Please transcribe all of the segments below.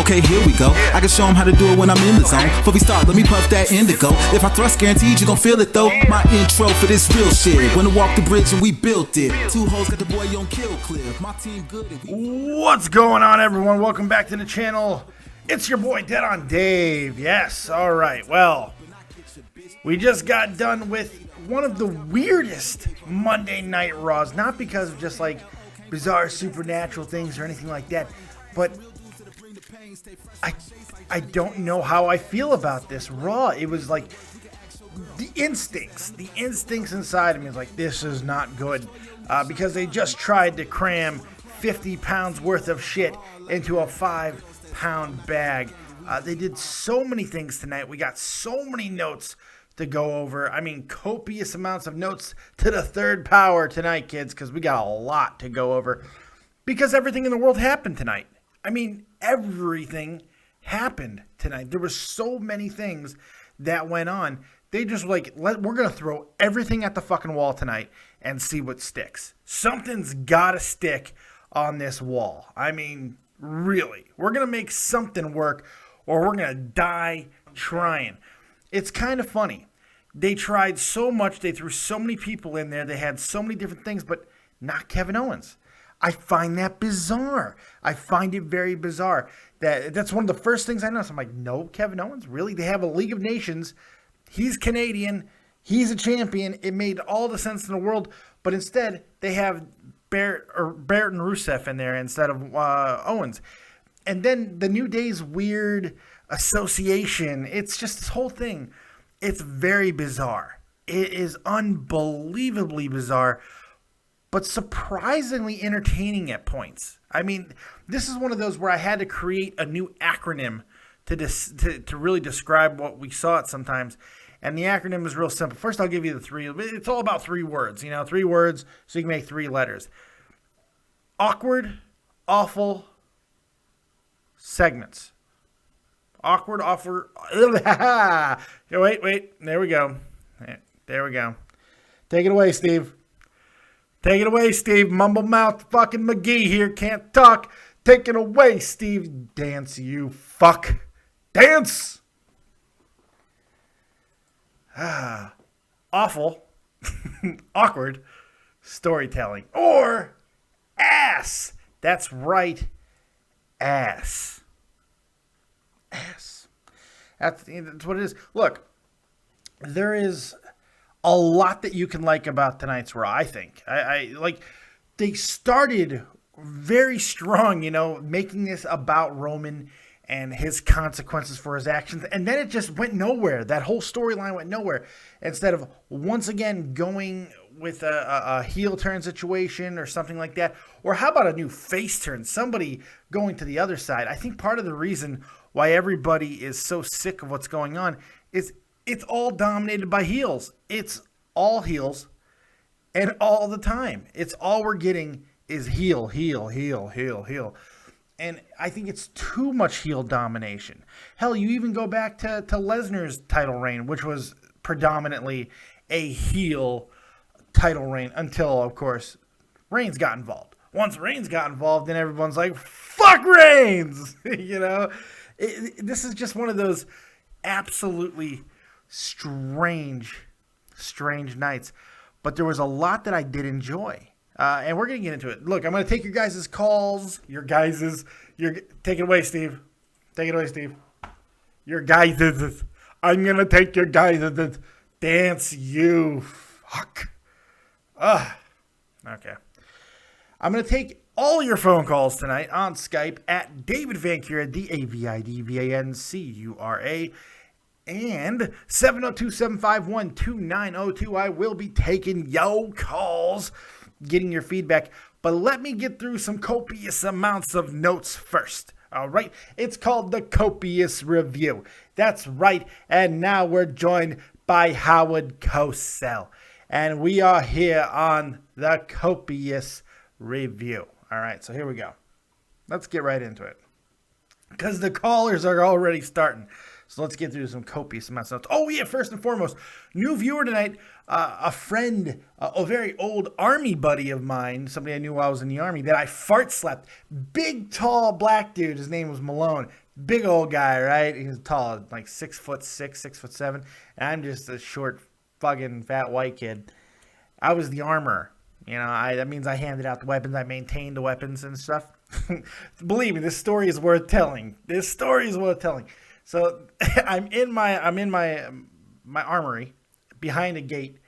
Okay, here we go. I can show them how to do it when I'm in the zone. Before we start, let me puff that indigo. If I thrust, guaranteed you gon' feel it though. My intro for this real shit. When I walk the bridge and we built it. Two hoes got the boy on kill clip. My team good. What's going on, everyone? Welcome back to the channel. It's your boy Dead on Dave. Yes, all right. Well, we just got done with one of the weirdest Monday Night Raws. Not because of just like bizarre supernatural things or anything like that, but I don't know how I feel about this Raw. It was like the instincts inside of me is like, this is not good, because they just tried to cram 50 pounds worth of shit into a 5-pound bag. They did so many things tonight. We got so many notes to go over. I mean, copious amounts of notes to the third power tonight, kids, because we got a lot to go over. Because everything in the world happened tonight. I mean, everything happened tonight. There were so many things that went on. They just were like, we're going to throw everything at the fucking wall tonight and see what sticks. Something's got to stick on this wall. I mean, really. We're going to make something work or we're going to die trying. It's kind of funny. They tried so much. They threw so many people in there. They had so many different things, but not Kevin Owens. I find that bizarre. I find it very bizarre. That's one of the first things I noticed. I'm like, no, Kevin Owens? Really? They have a League of Nations. He's Canadian. He's a champion. It made all the sense in the world. But instead, they have Barrett and Rusev in there instead of Owens. And then the New Day's weird association. It's just this whole thing. It's very bizarre. It is unbelievably bizarre, but surprisingly entertaining at points. I mean, this is one of those where I had to create a new acronym to really describe what we saw it sometimes. And the acronym is real simple. First, I'll give you the three. It's all about 3 words, 3 words, so you can make 3 letters. Awkward, awful, segments. Awkward, awful. Wait. There we go. Take it away, Steve. Take it away, Steve. Mumble mouth fucking McGee here. Can't talk. Take it away, Steve. Dance, you fuck. Dance. Awful. Awkward. Storytelling. Or ass. That's right. Ass. That's what it is. Look, there is a lot that you can like about tonight's Raw, I think. I like, they started very strong, making this about Roman and his consequences for his actions. And then it just went nowhere. That whole storyline went nowhere. Instead of once again going with a heel turn situation or something like that. Or how about a new face turn? Somebody going to the other side. I think part of the reason why everybody is so sick of what's going on is it's all dominated by heels. It's all heels and all the time. It's all we're getting is heel. And I think it's too much heel domination. Hell, you even go back to Lesnar's title reign, which was predominantly a heel title reign until, of course, Reigns got involved. Once Reigns got involved, then everyone's like, fuck Reigns! This is just one of those absolutely strange nights. But there was a lot that I did enjoy. And we're going to get into it. Look, I'm going to take your guys' calls. Take it away, Steve. Take it away, Steve. Your guys' I'm going to take your guys' dance, you fuck. Okay. I'm going to take all your phone calls tonight on Skype at davidvancura, davidvancura, and 702-751-2902. I will be taking yo calls, getting your feedback. But let me get through some copious amounts of notes first. All right. It's called the Copious Review. That's right. And now we're joined by Howard Cosell. And we are here on the Copious Review. All right, so here we go. Let's get right into it. Because the callers are already starting. So let's get through some copious amounts of notes. Oh, yeah, first and foremost, new viewer tonight, a friend, a very old Army buddy of mine, somebody I knew while I was in the Army, that I fart slapped. Big, tall, black dude. His name was Malone. big old guy, right? He's tall, like 6'6", 6'7", and I'm just a short, fucking fat white kid. I was the armorer. That means I handed out the weapons, I maintained the weapons and stuff. Believe me, this story is worth telling. So I'm in my armory behind a gate,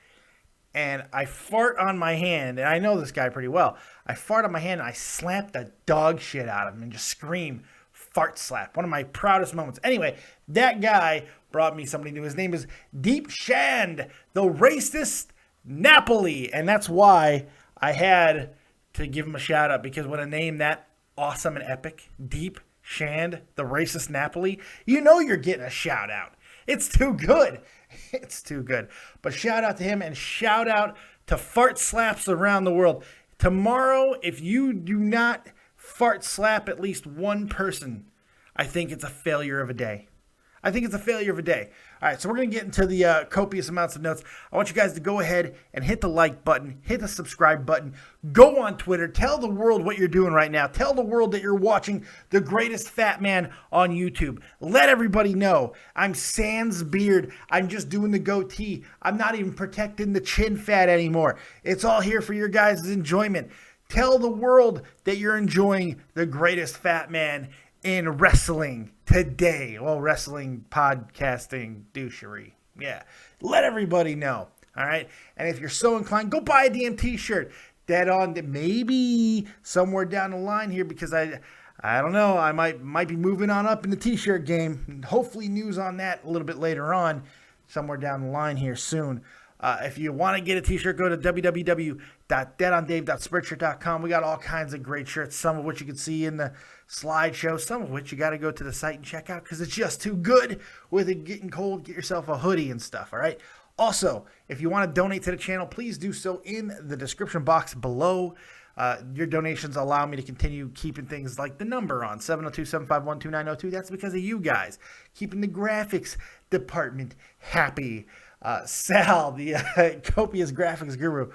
and I fart on my hand, and I know this guy pretty well. I fart on my hand, and I slap the dog shit out of him and just scream, fart slap. One of my proudest moments. Anyway, that guy brought me somebody new. His name is Deep Shand, the racist Napoli, and that's why I had to give him a shout out, because with a name that awesome and epic, Deep Shand, the racist Napoli, you're getting a shout out. It's too good. It's too good. But shout out to him, and shout out to fart slaps around the world. Tomorrow, if you do not fart slap at least one person, I think it's a failure of a day. All right, so we're going to get into the copious amounts of notes. I want you guys to go ahead and hit the like button, hit the subscribe button, go on Twitter, tell the world what you're doing right now. Tell the world that you're watching the greatest fat man on YouTube. Let everybody know I'm sans beard. I'm just doing the goatee. I'm not even protecting the chin fat anymore. It's all here for your guys' enjoyment. Tell the world that you're enjoying the greatest fat man in wrestling today. Well, wrestling, podcasting, douchery. Yeah. Let everybody know. All right. And if you're so inclined, go buy a damn t-shirt. That on maybe somewhere down the line here, because I don't know. I might be moving on up in the t-shirt game. Hopefully news on that a little bit later on, somewhere down the line here soon. If you want to get a t-shirt, go to www.deadondave.spreadshirt.com. We got all kinds of great shirts, some of which you can see in the slideshow, some of which you got to go to the site and check out because it's just too good. With it getting cold, get yourself a hoodie and stuff, all right? Also, if you want to donate to the channel, please do so in the description box below. Your donations allow me to continue keeping things like the number on 702-751-2902. That's because of you guys, keeping the graphics department happy. Sal, the copious graphics guru.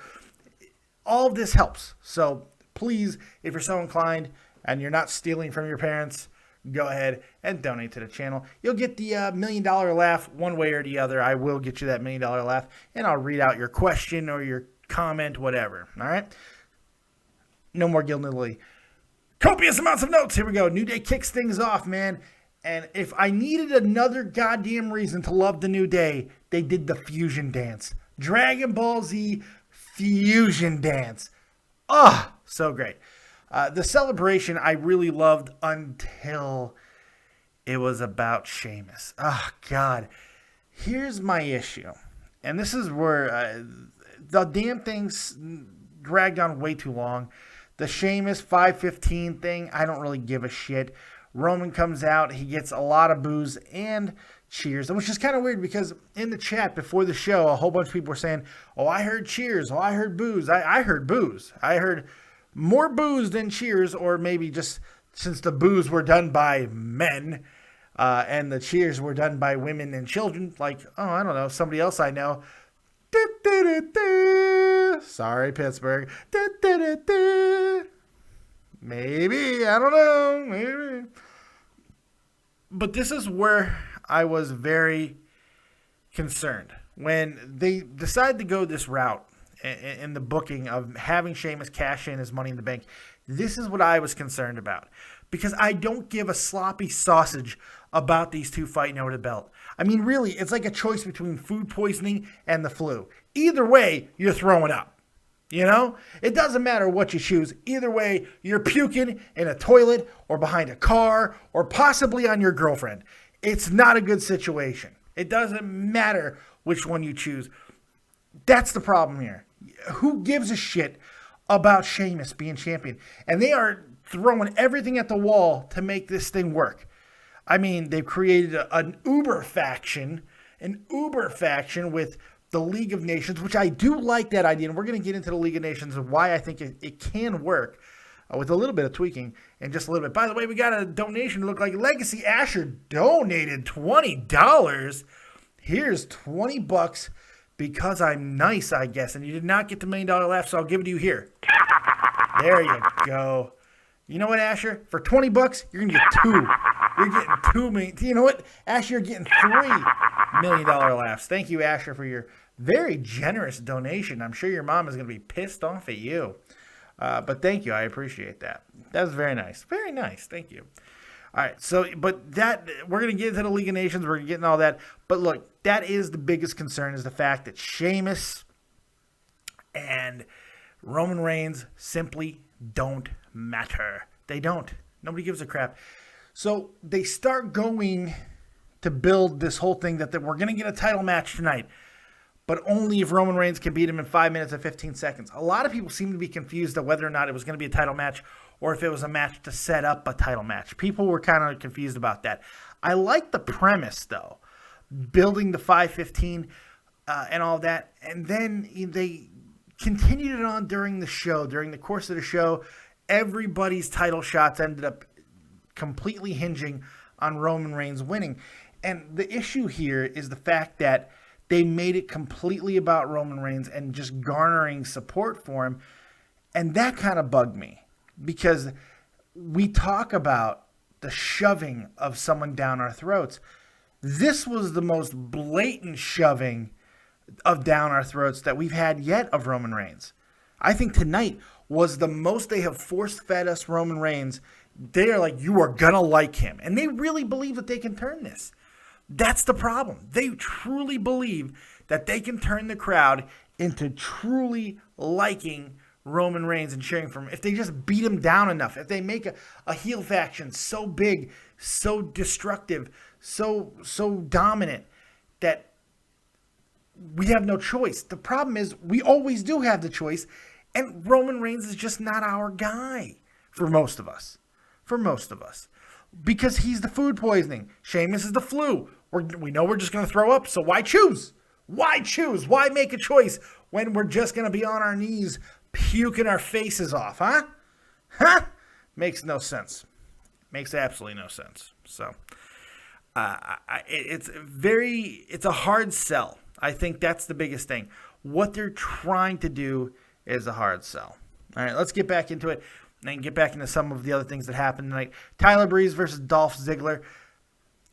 All of this helps. So please, if you're so inclined and you're not stealing from your parents, go ahead and donate to the channel. You'll get the $1 million laugh one way or the other. I will get you that $1 million laugh, and I'll read out your question or your comment, whatever. All right? No more Gilnilly. Copious amounts of notes. Here we go. New Day kicks things off, man. And if I needed another goddamn reason to love the New Day, they did the fusion dance. Dragon Ball Z fusion dance. Oh, so great. The celebration I really loved until it was about Sheamus. Oh, God. Here's my issue. And this is where the damn thing's dragged on way too long. The Sheamus 5:15 thing, I don't really give a shit. Roman comes out, he gets a lot of boos and cheers, which is kind of weird because in the chat before the show, a whole bunch of people were saying, oh, I heard cheers, oh, I heard boos. I heard boos. I heard more boos than cheers, or maybe just since the boos were done by men and the cheers were done by women and children, like, oh, I don't know, somebody else I know. Sorry, Pittsburgh. Maybe, I don't know, maybe. But this is where I was very concerned. When they decided to go this route in the booking of having Sheamus cash in his Money in the Bank, this is what I was concerned about. Because I don't give a sloppy sausage about these two fighting over the belt. I mean, really, it's like a choice between food poisoning and the flu. Either way, you're throwing up. You know, it doesn't matter what you choose. Either way, you're puking in a toilet or behind a car or possibly on your girlfriend. It's not a good situation. It doesn't matter which one you choose. That's the problem here. Who gives a shit about Sheamus being champion? And they are throwing everything at the wall to make this thing work. I mean, they've created an Uber faction with the League of Nations, which I do like that idea, and we're going to get into the League of Nations and why I think it can work with a little bit of tweaking in just a little bit. By the way, we got a donation to look like Legacy Asher donated $20. Here's $20 because I'm nice, I guess, and you did not get the $1 million laugh, so I'll give it to you here. There you go. You know what, Asher? For $20, you're going to get two. You're getting $2 million. You know what? Asher, you're getting $3 million laughs. Thank you, Asher, for your very generous donation. I'm sure your mom is going to be pissed off at you. But thank you. I appreciate that. That was very nice. Very nice. Thank you. All right. So, but that, we're going to get into the League of Nations. We're going to get into all that. But look, that is the biggest concern, is the fact that Sheamus and Roman Reigns simply don't matter. They don't. Nobody gives a crap. So they start going to build this whole thing that we're going to get a title match tonight, but only if Roman Reigns can beat him in 5 minutes and 15 seconds. A lot of people seem to be confused of whether or not it was going to be a title match or if it was a match to set up a title match. People were kind of confused about that. I like the premise, though, building the 5:15 and all that, and then they continued it on during the show. During the course of the show, everybody's title shots ended up completely hinging on Roman Reigns winning. And the issue here is the fact that they made it completely about Roman Reigns and just garnering support for him. And that kind of bugged me, because we talk about the shoving of someone down our throats. This was the most blatant shoving of down our throats that we've had yet of Roman Reigns. I think tonight was the most they have force-fed us Roman Reigns. They are like, you are going to like him. And they really believe that they can turn this. That's the problem. They truly believe that they can turn the crowd into truly liking Roman Reigns and cheering for him. If they just beat him down enough, if they make a heel faction so big, so destructive, so dominant that we have no choice. The problem is we always do have the choice, and Roman Reigns is just not our guy for most of us. Because he's the food poisoning. Sheamus is the flu. We know we're just going to throw up, so why choose? Why choose? Why make a choice when we're just going to be on our knees puking our faces off, huh? Makes no sense. Makes absolutely no sense. So, it's a hard sell. I think that's the biggest thing. What they're trying to do is a hard sell. All right, let's get back into it and get back into some of the other things that happened tonight. Tyler Breeze versus Dolph Ziggler.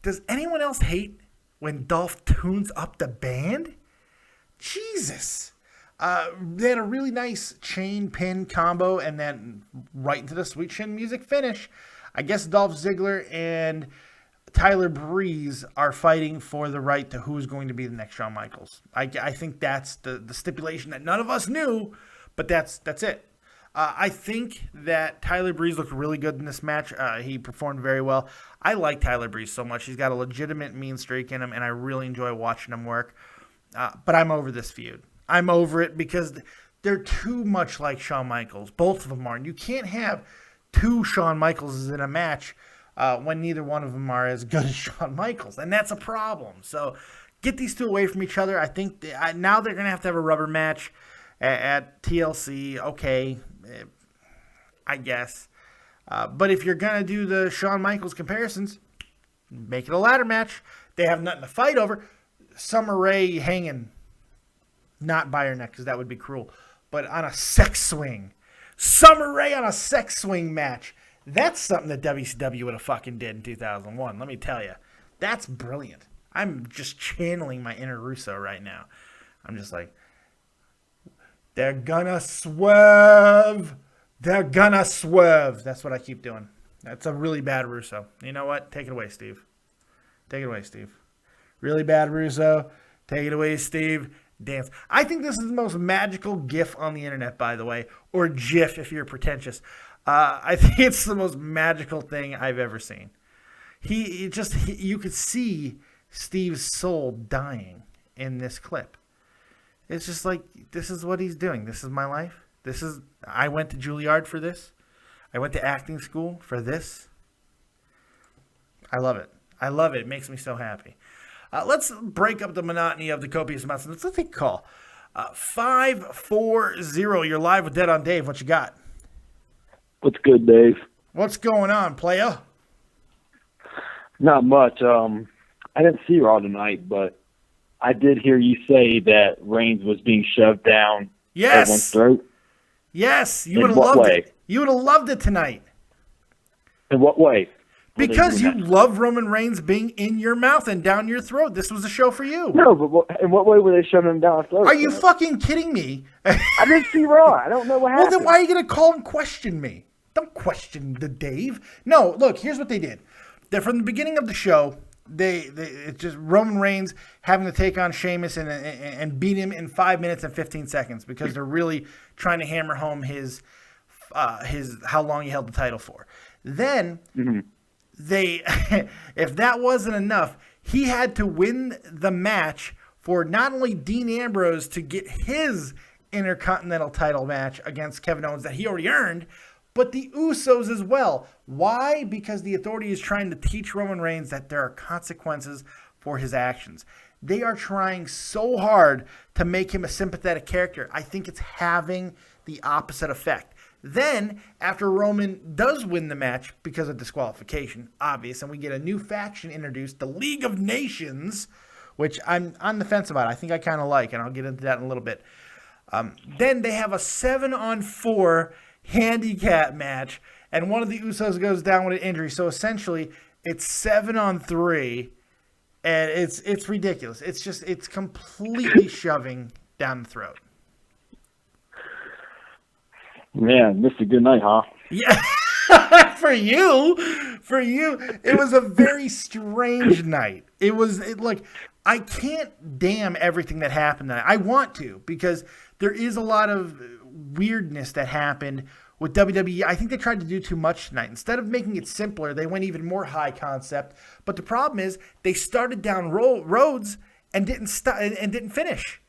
Does anyone else hate when Dolph tunes up the band? Jesus. They had a really nice chain pin combo and then right into the sweet chin music finish. I guess Dolph Ziggler and Tyler Breeze are fighting for the right to who's going to be the next Shawn Michaels. I think that's the stipulation that none of us knew, but that's it. I think that Tyler Breeze looked really good in this match. He performed very well. I like Tyler Breeze so much. He's got a legitimate mean streak in him, and I really enjoy watching him work. But I'm over this feud. I'm over it because they're too much like Shawn Michaels. Both of them are. And you can't have two Shawn Michaels in a match when neither one of them are as good as Shawn Michaels. And that's a problem. So get these two away from each other. I think now they're going to have a rubber match at TLC. Okay, I guess. But if you're going to do the Shawn Michaels comparisons, make it a ladder match. They have nothing to fight over. Summer Rae hanging, not by her neck because that would be cruel, but on a sex swing. Summer Rae on a sex swing match. That's something that WCW would have fucking did in 2001. Let me tell you. That's brilliant. I'm just channeling my inner Russo right now. I'm just like, they're gonna swerve. They're gonna swerve. That's what I keep doing. That's a really bad Russo. You know what? Take it away, Steve. Take it away, Steve. Really bad Russo. Take it away, Steve. Dance. I think this is the most magical GIF on the internet, by the way, or GIF if you're pretentious. I think it's the most magical thing I've ever seen. You could see Steve's soul dying in this clip. It's just like, this is what he's doing. This is my life. I went to Juilliard for this. I went to acting school for this. I love it. It makes me so happy. Let's break up the monotony of the copious amounts. Let's take a call. 540, you're live with Dead on Dave. What you got? What's good, Dave? What's going on, playa? Not much. I didn't see Raw tonight, but I did hear you say that Reigns was being shoved down everyone's throat. Yes, you would have loved it. You would have loved it tonight. In what way? Because you love Roman Reigns being in your mouth and down your throat. This was a show for you. No, but in what way were they shoving him down our throat? Are you fucking kidding me? I didn't see Raw. I don't know what happened. Well, then why are you going to call and question me? Don't question the Dave. No, look, here's what they did. From the beginning of the show, it's just Roman Reigns having to take on Sheamus and beat him in 5 minutes and 15 seconds because they're really trying to hammer home his how long he held the title for. Then if that wasn't enough, he had to win the match for not only Dean Ambrose to get his Intercontinental title match against Kevin Owens that he already earned, but the Usos as well. Why? Because the Authority is trying to teach Roman Reigns that there are consequences for his actions. They are trying so hard to make him a sympathetic character. I think it's having the opposite effect. Then, after Roman does win the match because of disqualification, obvious, and we get a new faction introduced, the League of Nations, which I'm on the fence about. I think I kind of like, and I'll get into that in a little bit. Then they have a 7-on-4 handicap match, and one of the Usos goes down with an injury. So essentially, it's 7-on-3, and it's ridiculous. It's completely shoving down the throat. Man, missed a good night, huh? Yeah, for you, it was a very strange night. Like, I can't damn everything that happened tonight. I want to, because there is a lot of weirdness that happened with WWE. I think they tried to do too much tonight. Instead of making it simpler, they went even more high concept. But the problem is they started down roads and didn't finish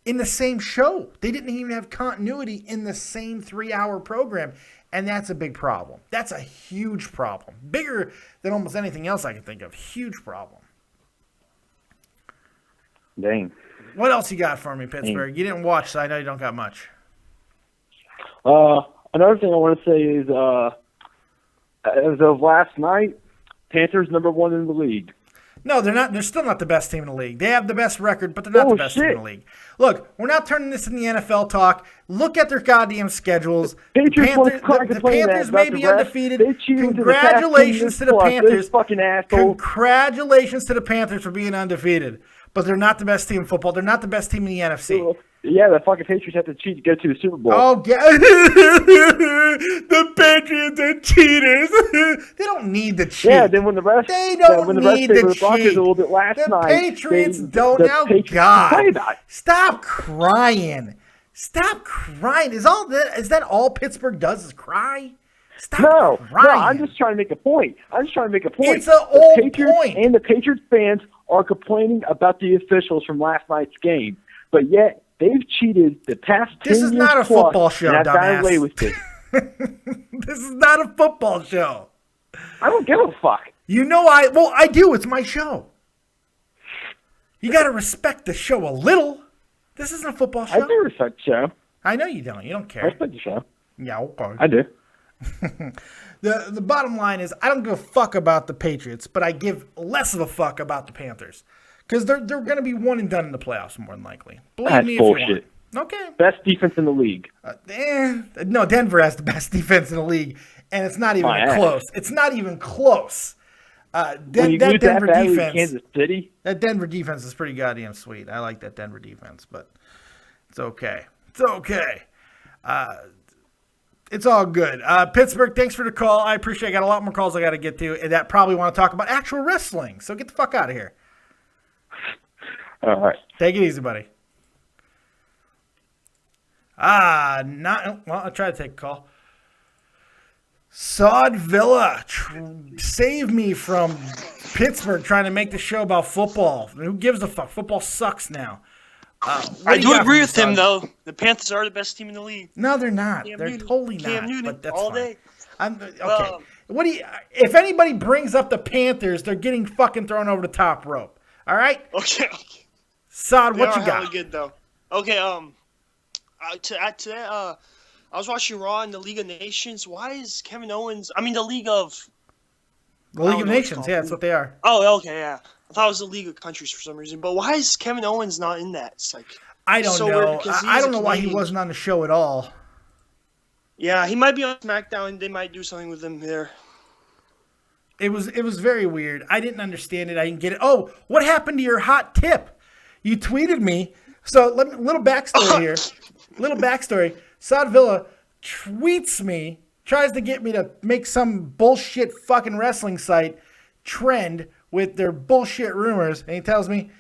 in the same show. They didn't even have continuity in the same 3-hour program. And that's a big problem. That's a huge problem. Bigger than almost anything else I can think of. Huge problem. Dang. What else you got for me, Pittsburgh? You didn't watch, so I know you don't got much. Another thing I want to say is, as of last night, Panthers #1 in the league. No, they're not. They're still not the best team in the league. They have the best record, but they're not the best team in the league. Look, we're not turning this into the NFL talk. Look at their goddamn schedules. The Panthers may be undefeated. Congratulations to the Panthers. Congratulations to the Panthers for being undefeated. But they're not the best team in football. They're not the best team in the NFC. Yeah, the fucking Patriots have to cheat to get to the Super Bowl. Oh, the Patriots are cheaters. They don't need to cheat. Yeah, then when the rest they don't need to cheat. The a little bit last the night, Patriots don't. Now, God, stop crying. Stop crying. Is that all Pittsburgh does is cry? Stop crying. No, I'm just trying to make a point. It's an old point. And the Patriots fans are complaining about the officials from last night's game, but yet they've cheated the past 10 years. This is not a football show, and I've dumbass. got away with it. This is not a football show. I don't give a fuck. You know I do. It's my show. You got to respect the show a little. This isn't a football show. I do respect the show. I know you don't. You don't care. I respect the show. Yeah, okay. I do. The bottom line is I don't give a fuck about the Patriots, but I give less of a fuck about the Panthers. Because they're going to be one and done in the playoffs, more than likely. Believe me if bullshit. you want. Okay. Best defense in the league. No, Denver has the best defense in the league, and it's not even close. It's not even close. That Denver defense, Kansas City. That Denver defense is pretty goddamn sweet. I like that Denver defense, but it's okay. It's okay. It's all good. Pittsburgh, thanks for the call. I appreciate it. I got a lot more calls I got to get to that probably want to talk about actual wrestling. So get the fuck out of here. All right. Take it easy, buddy. I'll try to take a call. Sod Villa, save me from Pittsburgh trying to make the show about football. Who gives a fuck? Football sucks now. I do agree with him, though. The Panthers are the best team in the league. No, they're not. They're totally not. Cam Newton, but that's all fine. day. Okay. If anybody brings up the Panthers, they're getting fucking thrown over the top rope. All right? Okay. Sod, what you got? Really good, though. Okay, today, I was watching Raw in the League of Nations. Why is Kevin Owens... I mean, the League of... The League of Nations, yeah, that's what they are. Oh, okay, yeah. I thought it was the League of Countries for some reason. But why is Kevin Owens not in that? It's like... I don't know. I don't know why he wasn't on the show at all. Yeah, he might be on SmackDown. They might do something with him there. It was very weird. I didn't understand it. I didn't get it. Oh, what happened to your hot tip? You tweeted me. So little backstory here. Little backstory. Sod Villa tweets me, tries to get me to make some bullshit fucking wrestling site trend with their bullshit rumors. And he tells me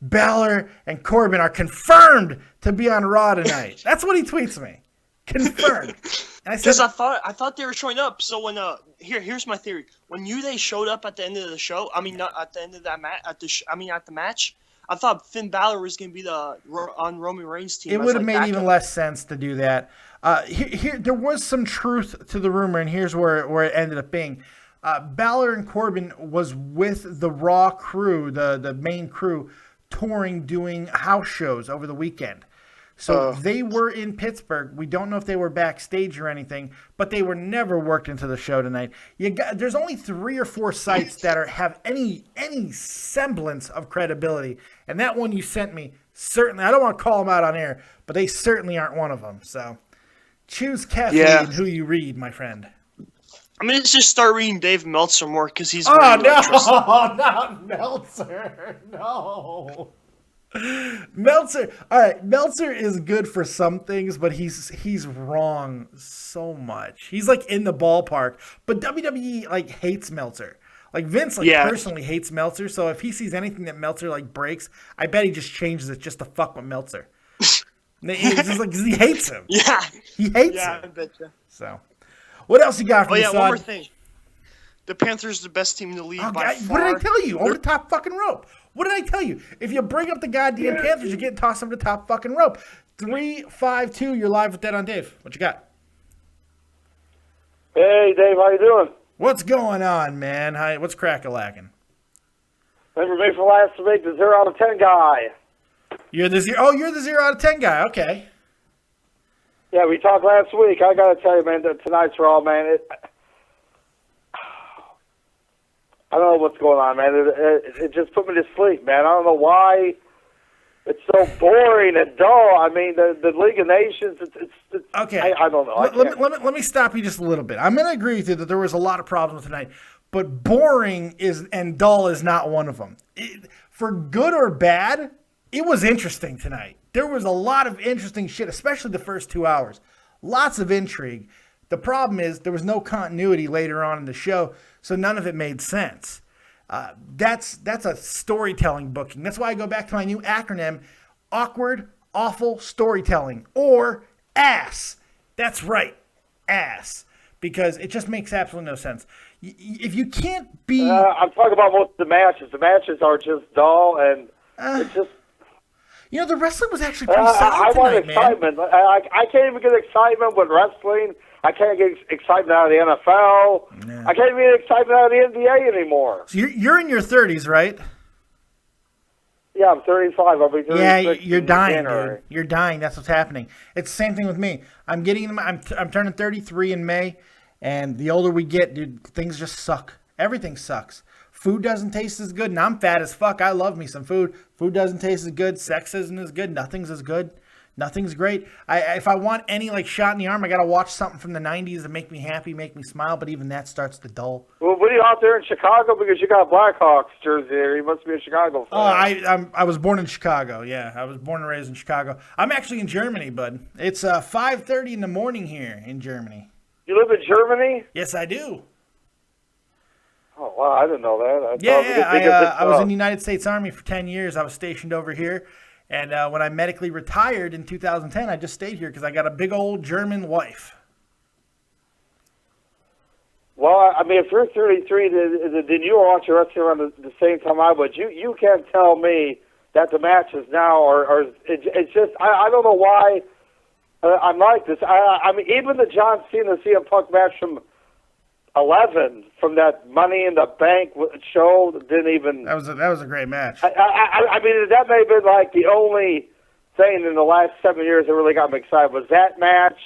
Balor and Corbin are confirmed to be on Raw tonight. That's what he tweets me. Confirmed. And I said, I thought they were showing up. So when here's my theory. When they showed up at the end of the show, I mean not at the end of that match, at the match, I thought Finn Balor was going to be on Roman Reigns' team. It would have made even less sense to do that. Here there was some truth to the rumor, and here's where it ended up being. Balor and Corbin was with the Raw crew, the main crew, touring, doing house shows over the weekend. So they were in Pittsburgh. We don't know if they were backstage or anything, but they were never worked into the show tonight. There's only 3 or 4 sites that have any semblance of credibility, and that one you sent me, certainly, I don't want to call them out on air, but they certainly aren't one of them. So choose carefully in who you read, my friend. I'm going to just start reading Dave Meltzer more because he's Oh, no, not Meltzer. No. Meltzer, all right. Meltzer is good for some things, but he's wrong so much. He's like in the ballpark, but WWE like hates Meltzer. Like Vince personally hates Meltzer. So if he sees anything that Meltzer like breaks, I bet he just changes it just to fuck with Meltzer. It's just like 'cause he hates him. Yeah, he hates him. Yeah, I bet you. So, what else you got for me, son? One more thing. The Panthers are the best team in the league by far. What did I tell you? Over the top fucking rope. What did I tell you? If you bring up the goddamn Panthers, you're getting tossed over the top fucking rope. 352, you're live with Dead on Dave. What you got? Hey, Dave, how you doing? What's going on, man? Hi, what's crack-a-lacking? Remember me from last week, the 0 out of 10 guy. You're the 0 out of 10 guy. Okay. Yeah, we talked last week. I got to tell you, man, that tonight's Raw, man, I don't know what's going on, man. It just put me to sleep, man. I don't know why it's so boring and dull. I mean, the League of Nations, it's okay. I don't know. Let me stop you just a little bit. I'm going to agree with you that there was a lot of problems tonight, but boring and dull is not one of them. For good or bad, it was interesting tonight. There was a lot of interesting shit, especially the first 2 hours. Lots of intrigue. The problem is there was no continuity later on in the show, so none of it made sense. That's a storytelling booking. That's why I go back to my new acronym, awkward, awful storytelling, or ASS. That's right, ASS, because it just makes absolutely no sense. If you can't be... I'm talking about most of the matches. The matches are just dull, and it's just... You know, the wrestling was actually pretty solid tonight, want excitement. Man. I can't even get excitement with wrestling. I can't get excitement out of the NFL. Yeah. I can't even get excitement out of the NBA anymore. So you're in your 30s, right? Yeah, I'm 35. I'll be 36. Yeah, you're dying, January. dude. You're dying. That's what's happening. It's the same thing with me. I'm turning 33 in May, and the older we get, dude, things just suck. Everything sucks. Food doesn't taste as good, and I'm fat as fuck. I love me some food. Food doesn't taste as good. Sex isn't as good. Nothing's as good. Nothing's great. If I want any like shot in the arm, I gotta watch something from the '90s to make me happy, make me smile. But even that starts to dull. Well, what are you out there in Chicago? Because you got a Blackhawks jersey there. You must be a Chicago fan. Oh, I was born in Chicago. Yeah, I was born and raised in Chicago. I'm actually in Germany, bud. It's 5:30 in the morning here in Germany. You live in Germany? Yes, I do. Oh wow, I didn't know that. I was in the United States Army for 10 years. I was stationed over here. And when I medically retired in 2010, I just stayed here because I got a big old German wife. Well, I mean, if you're 33, then you watch the wrestling around the same time I would. You can't tell me that the matches now are it's just, I don't know why I'm like this. I mean, even the John Cena CM Punk match from 11 from that Money in the Bank show didn't even... That was a great match. I mean, that may have been like the only thing in the last 7 years that really got me excited was that match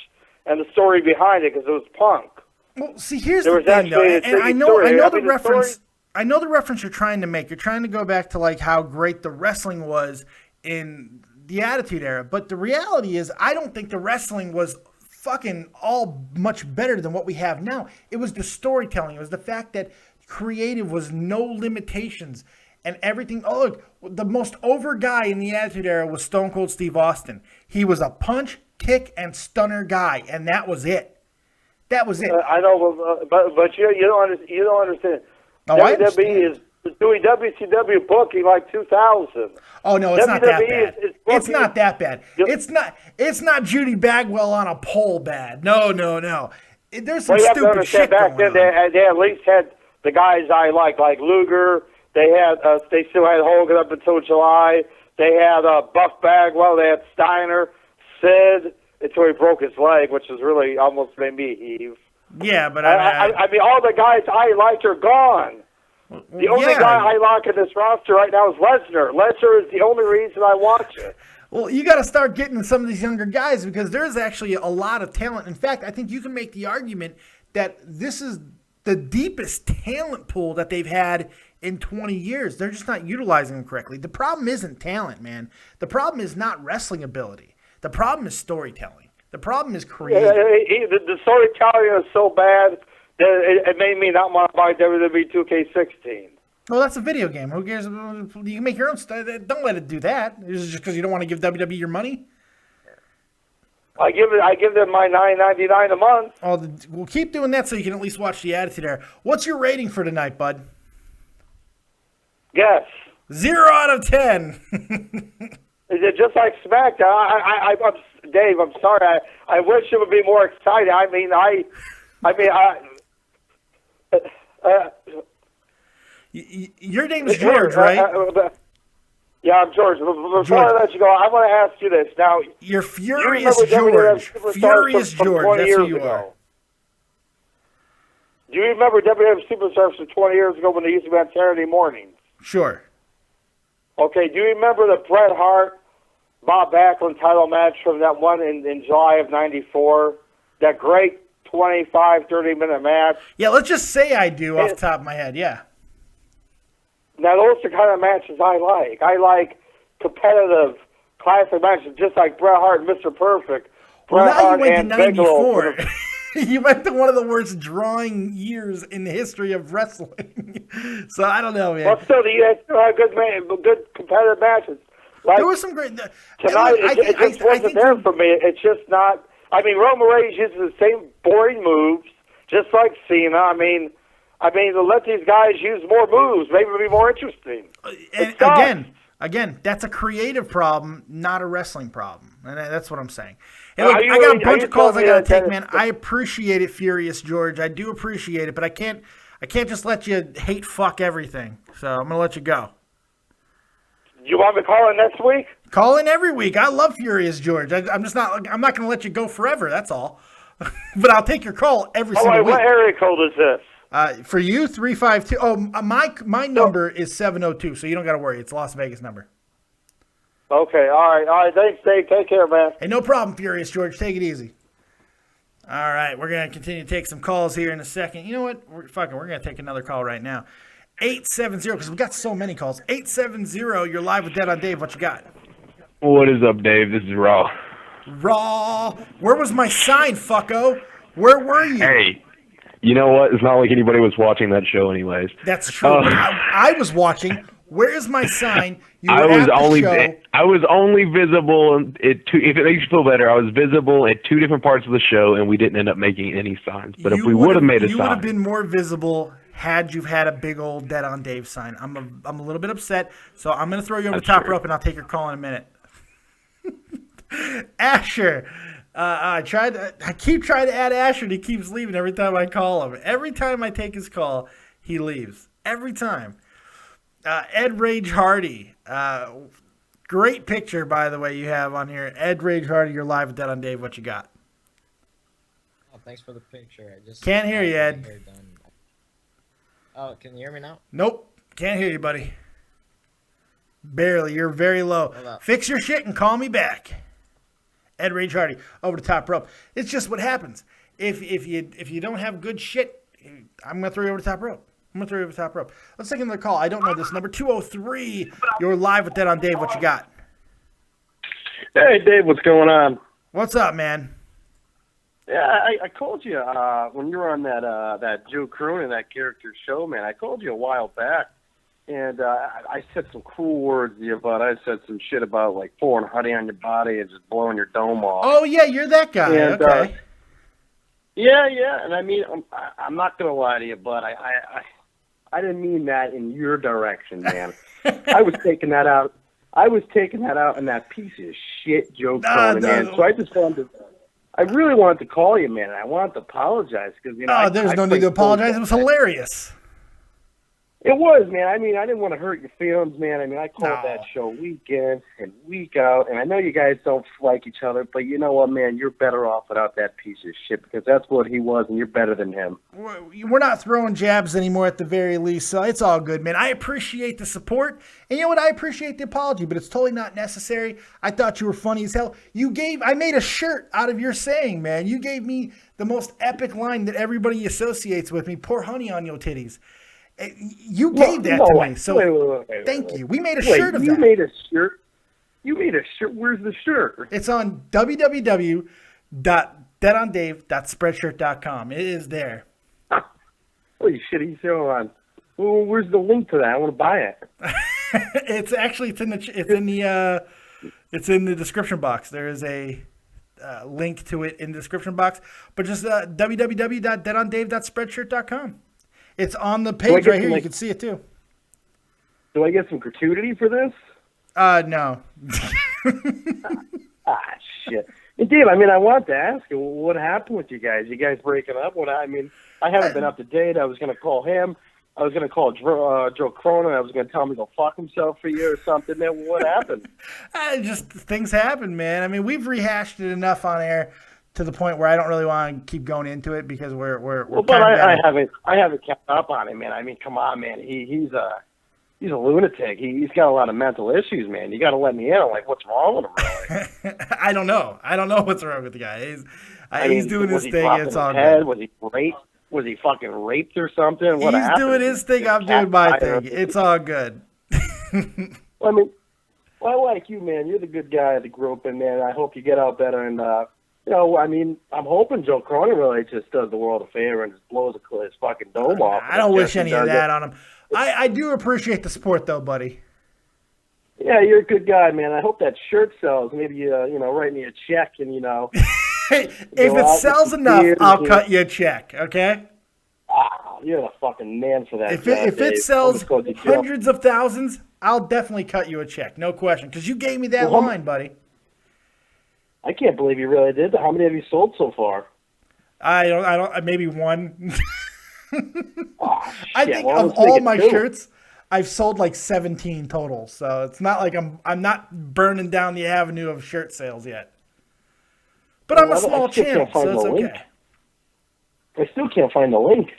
and the story behind it because it was Punk. Well, see, here's the thing, though, and I know the reference. I know the reference you're trying to make. You're trying to go back to like how great the wrestling was in the Attitude Era, but the reality is, I don't think the wrestling was fucking all much better than what we have now. It was the storytelling. It was the fact that creative, was no limitations, and everything. Oh, look, the most over guy in the Attitude Era was Stone Cold Steve Austin. He was a punch, kick, and stunner guy, and that was it. That was it. I know, but you don't understand. Oh, WWE is doing WCW booking like 2000. Oh no, it's not that bad. It's not that bad. It's not Judy Bagwell on a pole bad. No. There's some stupid shit back going then. on. They at least had the guys I like Luger. They still had Hogan up until July. They had Buff Bagwell. They had Steiner, Sid, until he broke his leg, which is really almost made me heave. Yeah, but I mean, all the guys I liked are gone. The only guy I like in this roster right now is Lesnar. Lesnar is the only reason I watch it. Well, you got to start getting some of these younger guys because there's actually a lot of talent. In fact, I think you can make the argument that this is the deepest talent pool that they've had in 20 years. They're just not utilizing them correctly. The problem isn't talent, man. The problem is not wrestling ability. The problem is storytelling. The problem is creative. The storytelling is so bad that it made me not want to buy WWE 2K16. Well, that's a video game. Who cares? You can make your own stuff. Don't let it do that. Is it just because you don't want to give WWE your money? I give them my $9.99 a month. Oh, we'll keep doing that so you can at least watch the Attitude Era. What's your rating for tonight, bud? Yes. 0 out of 10. Is it just like SmackDown? Dave, I'm sorry. I wish it would be more exciting. Your name is George, right? Yeah, I'm George. Before I let you go, I want to ask you this. Now, you're Furious George. Furious George. That's who you are. Do you remember WWF Superstars from 20 years ago when they used to be on Saturday mornings? Sure. Okay, do you remember the Bret Hart, Bob Backlund title match from that one in July of 94? That great 25, 30-minute match? Yeah, let's just say I do off the top of my head, yeah. Now, those are the kind of matches I like. I like competitive, classic matches, just like Bret Hart and Mr. Perfect. Well, Bret now Hart you went to and 94. You went to one of the worst drawing years in the history of wrestling. So I don't know, man. Well, still, you still had good competitive matches. Like, there was some great. Tonight, it just wasn't there for me. It's just not. I mean, Roman Reigns uses the same boring moves, just like Cena. I mean, to let these guys use more moves, maybe it'll be more interesting. And again, that's a creative problem, not a wrestling problem, and that's what I'm saying. Hey, look, I got a bunch of calls I got to take, man. I appreciate it, Furious George. I do appreciate it, but I can't just let you hate fuck everything. So I'm gonna let you go. You want me to call in next week? Call in every week. I love Furious George. I'm not going to let you go forever. That's all. But I'll take your call every single week. What area code is this? For you, 352. Oh, my number is 702, so you don't got to worry. It's a Las Vegas number. Okay. All right. Thanks, Dave. Take care, man. Hey, no problem, Furious George. Take it easy. All right. We're going to continue to take some calls here in a second. You know what? We're going to take another call right now. 870, because we've got so many calls. 870, you're live with Dead on Dave. What you got? What is up, Dave? This is Raw. Raw. Where was my sign, fucko? Where were you? Hey, you know what? It's not like anybody was watching that show anyways. That's true. I was watching. Where is my sign? I was only visible at two. If it makes you feel better, I was visible at two different parts of the show, and we didn't end up making any signs. But if we would have made a sign, you would have been more visible had you had a big old Dead on Dave sign. I'm a little bit upset, so I'm going to throw you over the top rope, and I'll take your call in a minute. Asher. I keep trying to add Asher, and he keeps leaving every time I call him. Every time I take his call, he leaves. Every time. Ed Rage Hardy. Great picture, by the way, you have on here. Ed Rage Hardy, you're live with Dead on Dave. What you got? Oh, thanks for the picture. I just can't hear you, Ed. Oh, can you hear me now? Nope. Can't hear you, buddy. Barely. You're very low. Fix your shit and call me back. Ed Rage Hardy, over the top rope. It's just what happens. If you don't have good shit, I'm going to throw you over the top rope. Let's take another call. I don't know this number. 203. You're live with Dead on Dave. What you got? Hey, Dave. What's going on? What's up, man? Yeah, I called you when you were on that Joe Cronin, that character show, man. I called you a while back, and I said some cool words to you about. I said some shit about like pouring honey on your body and just blowing your dome off. Oh yeah, you're that guy. And, okay. Yeah, and I mean, I'm not gonna lie to you, but I didn't mean that in your direction, man. I was taking that out. In that piece of shit Joe Cronin, man. So I just I really wanted to call you, man. And I wanted to apologize because there's no need to apologize. It was hilarious. It was, man. I mean, I didn't want to hurt your feelings, man. I mean, I called that show week in and week out, and I know you guys don't like each other, but you know what, man? You're better off without that piece of shit because that's what he was, and you're better than him. We're not throwing jabs anymore at the very least, so it's all good, man. I appreciate the support, and you know what? I appreciate the apology, but it's totally not necessary. I thought you were funny as hell. I made a shirt out of your saying, man. You gave me the most epic line that everybody associates with me, pour honey on your titties. You gave that to me, so wait, thank you. We made a shirt of that. You made a shirt? Where's the shirt? It's on www.deadondave.spreadshirt.com. It is there. Holy shit, he's so on. Well, where's the link to that? I want to buy it. It's in the description box. There is a link to it in the description box, but just www.deadondave.spreadshirt.com. It's on the page right here. You can see it too. Do I get some gratuity for this? No. Shit. And Dave, I mean, I want to ask you, what happened with you guys? You guys breaking up? I haven't been up to date. I was going to call him. I was going to call Joe Cronin. I was going to tell him to go fuck himself for you or something. Then what happened? Just things happen, man. I mean, we've rehashed it enough on air to the point where I don't really want to keep going into it because we're but I haven't kept up on him, man. I mean, come on, man. He's a lunatic. He's got a lot of mental issues, man. You got to let me in on like what's wrong with him, really. I don't know what's wrong with the guy. He's doing his thing. It's all good. Was he raped? Was he fucking raped or something? What He's happened? doing his thing. I'm doing my thing. It's all good. Well, I mean, I like you, man. You're the good guy of the group, and man, I hope you get out better and. I mean, I'm hoping Joe Cronin really just does the world a favor and just blows his fucking dome off. I don't wish any of that on him. I do appreciate the support, though, buddy. Yeah, you're a good guy, man. I hope that shirt sells. Maybe, write me a check and, Hey, if it sells enough, I'll cut you a check, okay? You're a fucking man for that. If it sells hundreds of thousands, I'll definitely cut you a check. No question. Because you gave me that line, buddy. I can't believe you really did. How many have you sold so far? I don't. Maybe one. I think of all my shirts, I've sold like 17 total. So it's not like I'm not burning down the avenue of shirt sales yet. But I'm a small channel, so it's okay. I still can't find the link.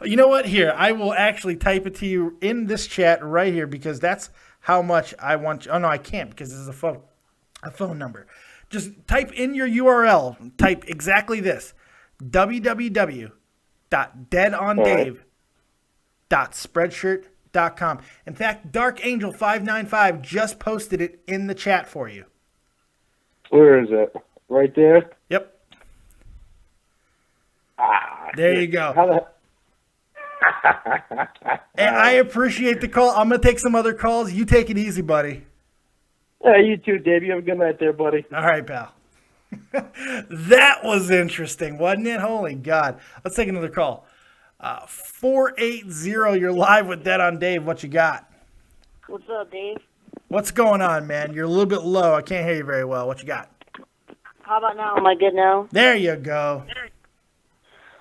You know what? Here, I will actually type it to you in this chat right here because that's how much I want you. Oh, no, I can't because this is a phone number. Just type in your URL. Type exactly this. www.deadondave.spreadshirt.com. In fact, Dark Angel 595 just posted it in the chat for you. Where is it? Right there? Yep. There you go. And I appreciate the call. I'm going to take some other calls. You take it easy, buddy. Yeah, you too, Dave. You have a good night there, buddy. All right, pal. That was interesting, wasn't it? Holy God. Let's take another call. 480, you're live with Dead on Dave. What you got? What's up, Dave? What's going on, man? You're a little bit low. I can't hear you very well. What you got? How about now? Am I good now? There you go.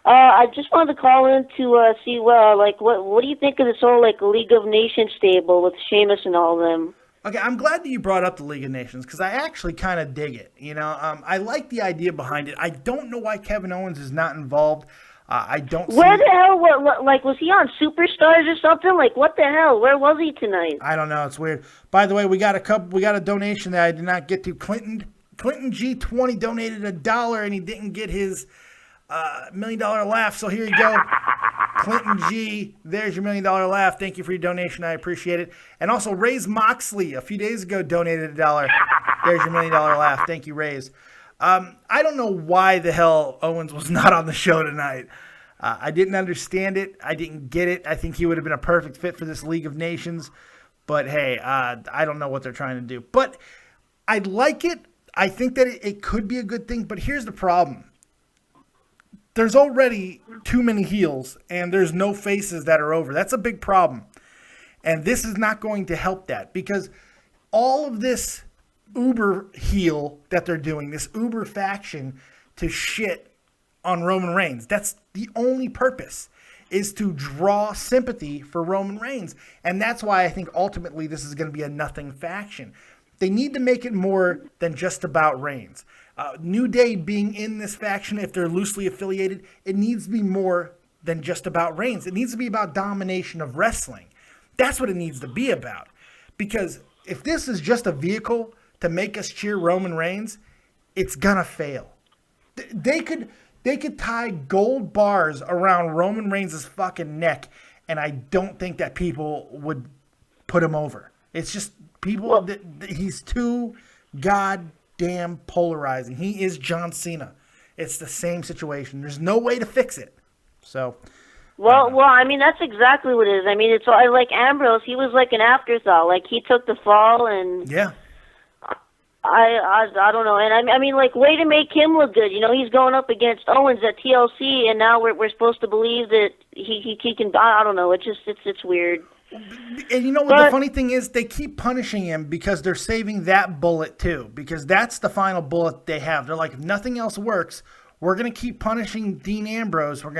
I just wanted to call in to see, what do you think of this whole, League of Nations stable with Sheamus and all of them? Okay, I'm glad that you brought up the League of Nations because I actually kind of dig it. I like the idea behind it. I don't know why Kevin Owens is not involved. I don't. Where the hell? Was he on Superstars or something? What the hell? Where was he tonight? I don't know. It's weird. By the way, we got a donation that I did not get to. Clinton G20 donated $1 and he didn't get his $1 million laugh. So here you go. Clinton G, there's your $1 million laugh. Thank you for your donation. I appreciate it. And also, Ray's Moxley, a few days ago, donated $1. There's your $1 million laugh. Thank you, Ray's. I don't know why the hell Owens was not on the show tonight. I didn't understand it. I didn't get it. I think he would have been a perfect fit for this League of Nations. But, hey, I don't know what they're trying to do. But I like it. I think that it could be a good thing. But here's the problem. There's already too many heels, and there's no faces that are over. That's a big problem. And this is not going to help that, because all of this uber heel that they're doing, this uber faction to shit on Roman Reigns, that's the only purpose, is to draw sympathy for Roman Reigns. And that's why I think ultimately this is going to be a nothing faction. They need to make it more than just about Reigns. New Day being in this faction, if they're loosely affiliated, it needs to be more than just about Reigns. It needs to be about domination of wrestling. That's what it needs to be about. Because if this is just a vehicle to make us cheer Roman Reigns, it's gonna fail. They could tie gold bars around Roman Reigns' fucking neck, and I don't think that people would put him over. It's just people, he's too goddamn polarizing. He is John Cena. It's the same situation. There's no way to fix it. So... Well, I mean, that's exactly what it is. I mean, it's like Ambrose. He was like an afterthought. Like, he took the fall, and yeah, I don't know. And I mean, like, way to make him look good. You know, he's going up against Owens at TLC, and now we're supposed to believe that he can. I don't know. It's weird. And you know what the funny thing is? They keep punishing him because they're saving that bullet too, because that's the final bullet they have. They're like, if nothing else works, we're gonna keep punishing Dean Ambrose. We're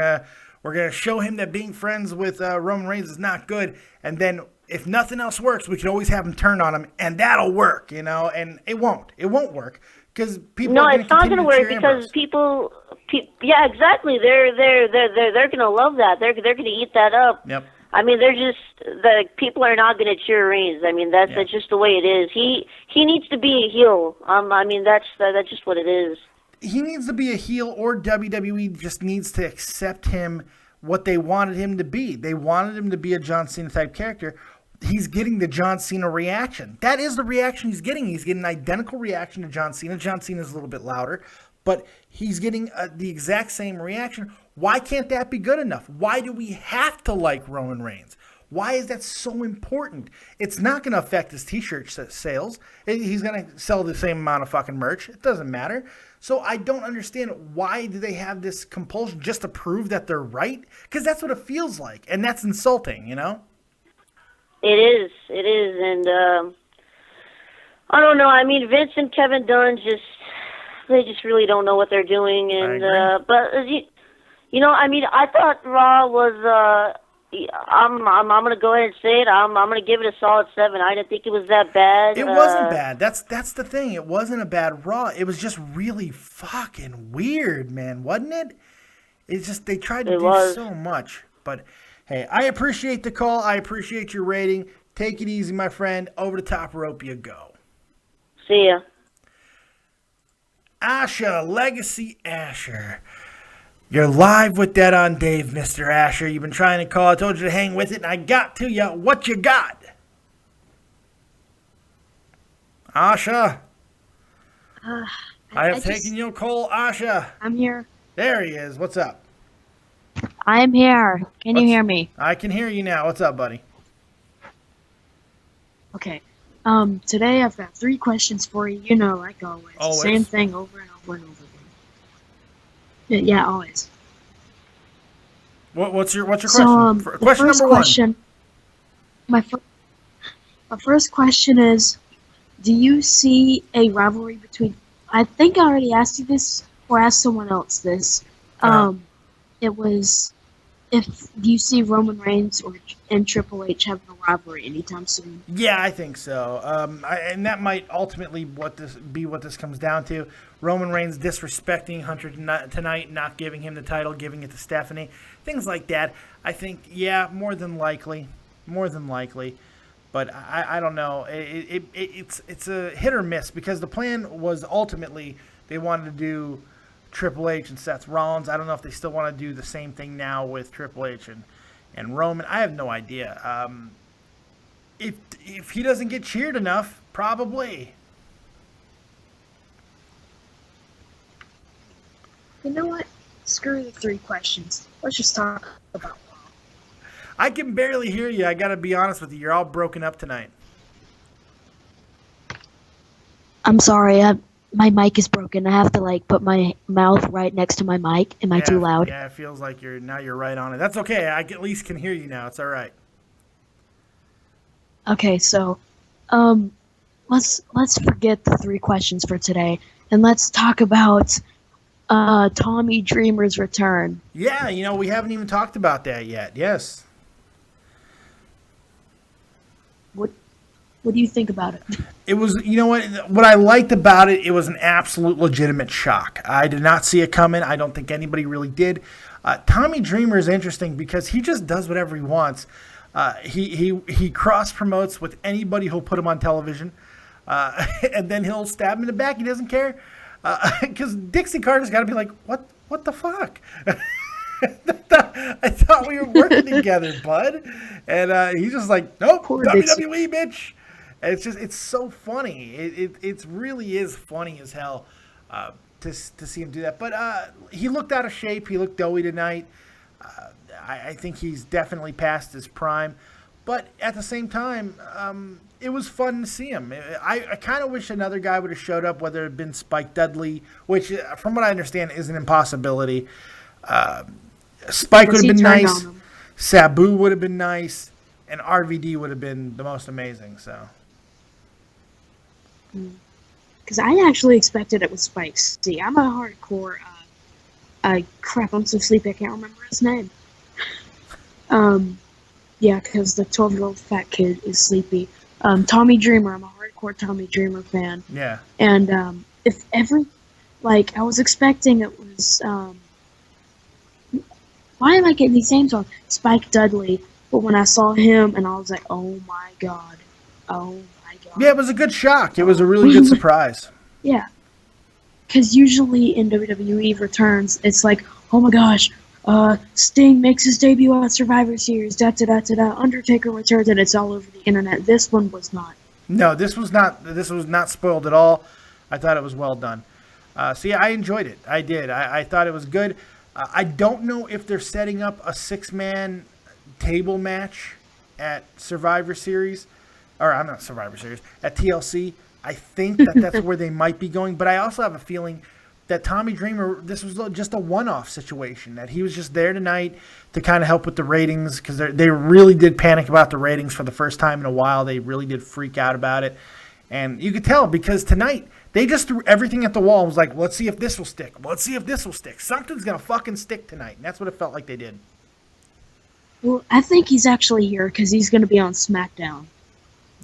gonna show him that being friends with Roman Reigns is not good, and then if nothing else works, we can always have him turn on him, and that'll work, you know. And it won't work because people. No, it's not gonna work because people. Yeah, exactly. They're gonna love that. They're gonna eat that up. Yep. I mean, the people are not gonna cheer Reigns. I mean, that's just the way it is. He needs to be a heel. I mean, that's just what it is. He needs to be a heel, or WWE just needs to accept him what they wanted him to be. They wanted him to be a John Cena type character. He's getting the John Cena reaction. That is the reaction he's getting. He's getting an identical reaction to John Cena. John Cena's a little bit louder, but he's getting the exact same reaction. Why can't that be good enough? Why do we have to like Roman Reigns? Why is that so important? It's not going to affect his t-shirt sales. He's going to sell the same amount of fucking merch. It doesn't matter. So I don't understand, why do they have this compulsion just to prove that they're right? Because that's what it feels like, and that's insulting, you know? It is, and I don't know. I mean, Vince and Kevin Dunn they just really don't know what they're doing, and but you know, I mean, I thought Raw was. I'm gonna go ahead and say it. I'm gonna give it a solid 7. I didn't think it was that bad. It wasn't bad. That's the thing. It wasn't a bad Raw. It was just really fucking weird, man, wasn't it? It's just they tried to do so much. But hey, I appreciate the call. I appreciate your rating. Take it easy, my friend. Over the top rope you go. See ya. Asha, Legacy Asher. You're live with Dead on Dave, Mr. Asher. You've been trying to call. I told you to hang with it, and I got to you. What you got? Asha? I have taken your call, Asha. I'm here. There he is. What's up? I'm here. Can you hear me? I can hear you now. What's up, buddy? Okay. Today I've got 3 questions for you. You know, like always. Always. Same thing over and over and over again. Yeah, always. What's your question? So, Question number 1. My first question is, do you see a rivalry between? I think I already asked you this, or asked someone else this. It was, do you see Roman Reigns and Triple H having a rivalry anytime soon? Yeah, I think so. And that might ultimately what this comes down to. Roman Reigns disrespecting Hunter tonight, not giving him the title, giving it to Stephanie, things like that. I think, yeah, more than likely. But I don't know. It's a hit or miss, because the plan was ultimately they wanted to do Triple H and Seth Rollins. I don't know if they still want to do the same thing now with Triple H and Roman. I have no idea. If he doesn't get cheered enough, probably. You know what? Screw the 3 questions. Let's just talk about Raw. I can barely hear you. I got to be honest with you. You're all broken up tonight. I'm sorry. My mic is broken. I have to put my mouth right next to my mic. Am I too loud? Yeah, it feels like you're right on it. That's okay. I at least can hear you now. It's all right. Okay, so let's forget the 3 questions for today, and let's talk about Tommy Dreamer's return. Yeah, we haven't even talked about that yet. Yes. What do you think about it? It was, what I liked about it, it was an absolute legitimate shock. I did not see it coming. I don't think anybody really did. Tommy Dreamer is interesting because he just does whatever he wants. He cross promotes with anybody who'll put him on television, and then he'll stab him in the back. He doesn't care, because Dixie Carter's got to be like, what the fuck? I thought we were working together, bud. And he's just like, nope, Poor WWE, bitch. And it's so funny. It really is funny as hell to see him do that. But he looked out of shape. He looked doughy tonight. I think he's definitely past his prime. But at the same time, it was fun to see him. I kind of wish another guy would have showed up, whether it had been Spike Dudley, which, from what I understand, is an impossibility. Spike would have been nice. Sabu would have been nice. And RVD would have been the most amazing. So, because I actually expected it was Spike. See, I'm a hardcore. Crap, I'm so sleepy I can't remember his name. Yeah, because the 12-year-old fat kid is sleepy. Tommy Dreamer. I'm a hardcore Tommy Dreamer fan. Yeah. And if every, I was expecting it was. Why am I getting these names on? Spike Dudley. But when I saw him, and I was like, oh my god. Oh my god. Yeah, it was a good shock. It was a really good surprise. Yeah. Because usually in WWE returns, it's like, oh my gosh, Sting makes his debut on Survivor Series, Undertaker returns, and it's all over the internet. This one was not. No, this was not spoiled at all. I thought it was well done. So yeah, I enjoyed it. I did. I thought it was good. I don't know if they're setting up a 6-man table match at Survivor Series, or I'm not Survivor Series, at TLC. I think that's where they might be going, but I also have a feeling that Tommy Dreamer, this was just a one-off situation, that he was just there tonight to kind of help with the ratings, because they really did panic about the ratings for the first time in a while. They really did freak out about it, and you could tell because tonight they just threw everything at the wall and was like, let's see if this will stick. Let's see if this will stick. Something's going to fucking stick tonight, and that's what it felt like they did. Well, I think he's actually here because he's going to be on SmackDown.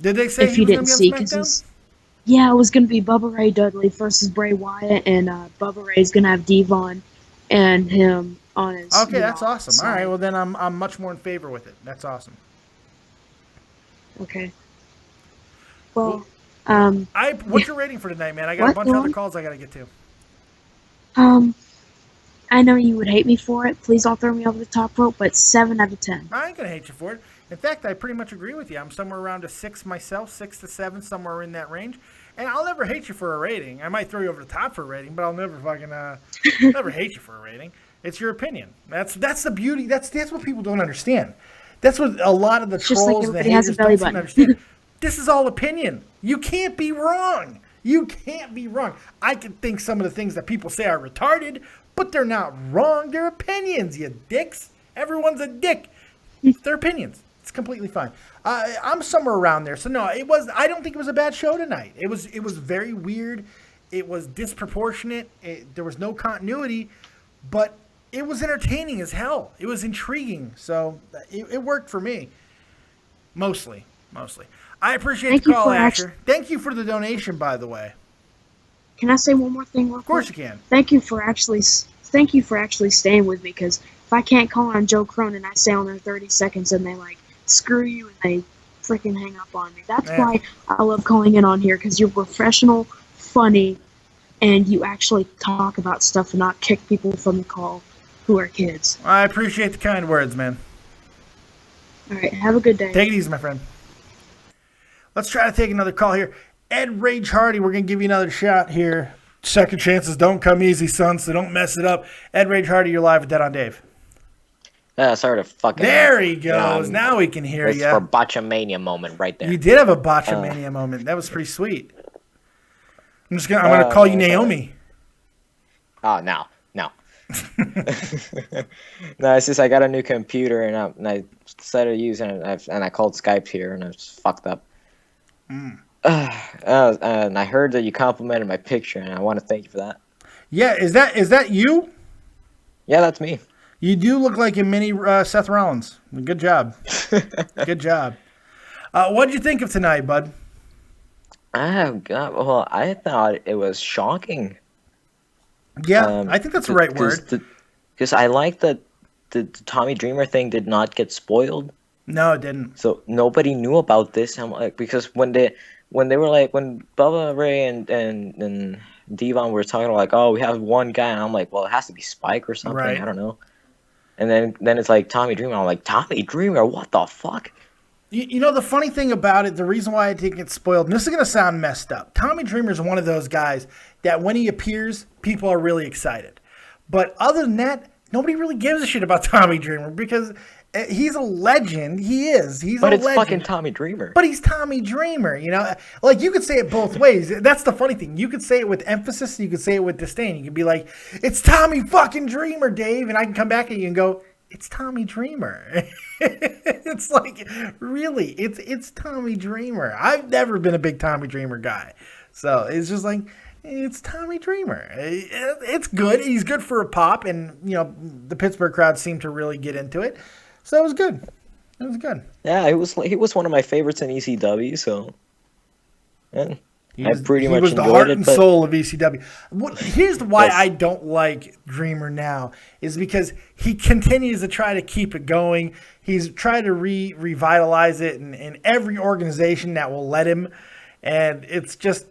Did they say if you didn't see? Because yeah, it was going to be Bubba Ray Dudley versus Bray Wyatt, and Bubba Ray's going to have Devon and him on his. Okay, that's awesome. Side. All right, well then I'm much more in favor with it. That's awesome. Okay. Well, what's your rating for tonight, man? I got a bunch of other calls I got to get to. I know you would hate me for it. Please don't throw me over the top rope, but 7 out of 10. I ain't going to hate you for it. In fact, I pretty much agree with you. I'm somewhere around a 6 myself, 6 to 7, somewhere in that range. And I'll never hate you for a rating. I might throw you over the top for a rating, but I'll never fucking never hate you for a rating. It's your opinion. That's the beauty. That's what people don't understand. That's what a lot of the trolls and the haters don't understand. This is all opinion. You can't be wrong. You can't be wrong. I can think some of the things that people say are retarded, but they're not wrong. They're opinions, you dicks. Everyone's a dick. They're opinions. It's completely fine. I'm somewhere around there. So no, I don't think it was a bad show tonight. It was very weird. It was disproportionate. There was no continuity, but it was entertaining as hell. It was intriguing. So it worked for me. Mostly. I appreciate the call, Asher. Thank you for the donation, by the way. Can I say one more thing real quick? Of course you can. Thank you for actually staying with me, because if I can't call on Joe Cronin, I stay on there 30 seconds and they screw you and they freaking hang up on me. That's why I love calling in on here, because you're professional, funny, and you actually talk about stuff and not kick people from the call who are kids. I appreciate the kind words, man. All right, have a good day. Take it easy, my friend. Let's try to take another call here. Ed Rage Hardy, we're going to give you another shot here Second chances don't come easy, son, so don't mess it up. Ed Rage Hardy, you're live with Dead on Dave. Sorry to fucking. There he goes. Now we can hear you. It's for Botchamania moment right there. You did have a Botchamania moment. That was pretty sweet. I'm gonna call you Naomi. Oh, no. No, it's just I got a new computer and I decided to use it and I called Skype here and I just fucked up. And I heard that you complimented my picture and I want to thank you for that. Yeah, is that you? Yeah, that's me. You do look like a mini Seth Rollins. Good job. Good job. What did you think of tonight, bud? Well, I thought it was shocking. Yeah, I think that's the right word. Because I like that the Tommy Dreamer thing did not get spoiled. No, it didn't. So nobody knew about this. I'm like, because when they were like, when Bubba Ray and Devon were talking like, oh, we have one guy, and I'm like, well, it has to be Spike or something. Right. I don't know. And then it's like Tommy Dreamer. I'm like, Tommy Dreamer, what the fuck? You know, the funny thing about it, the reason why I didn't get spoiled, and this is going to sound messed up, Tommy Dreamer is one of those guys that when he appears, people are really excited. But other than that, nobody really gives a shit about Tommy Dreamer because he's a legend. He is. But it's fucking Tommy Dreamer. But he's Tommy Dreamer, you know? Like, you could say it both ways. That's the funny thing. You could say it with emphasis. You could say it with disdain. You could be like, it's Tommy fucking Dreamer, Dave. And I can come back at you and go, it's Tommy Dreamer. It's like, really, it's Tommy Dreamer. I've never been a big Tommy Dreamer guy. So it's just like, it's Tommy Dreamer. It's good. He's good for a pop. And, you know, the Pittsburgh crowd seemed to really get into it. So it was good. It was good. Yeah, he was one of my favorites in ECW, so yeah, He I was, pretty he much was the enjoyed heart it. and But soul of ECW. Here's why Yes. I don't like Dreamer now is because he continues to try to keep it going. He's tried to revitalize it in every organization that will let him, and it's just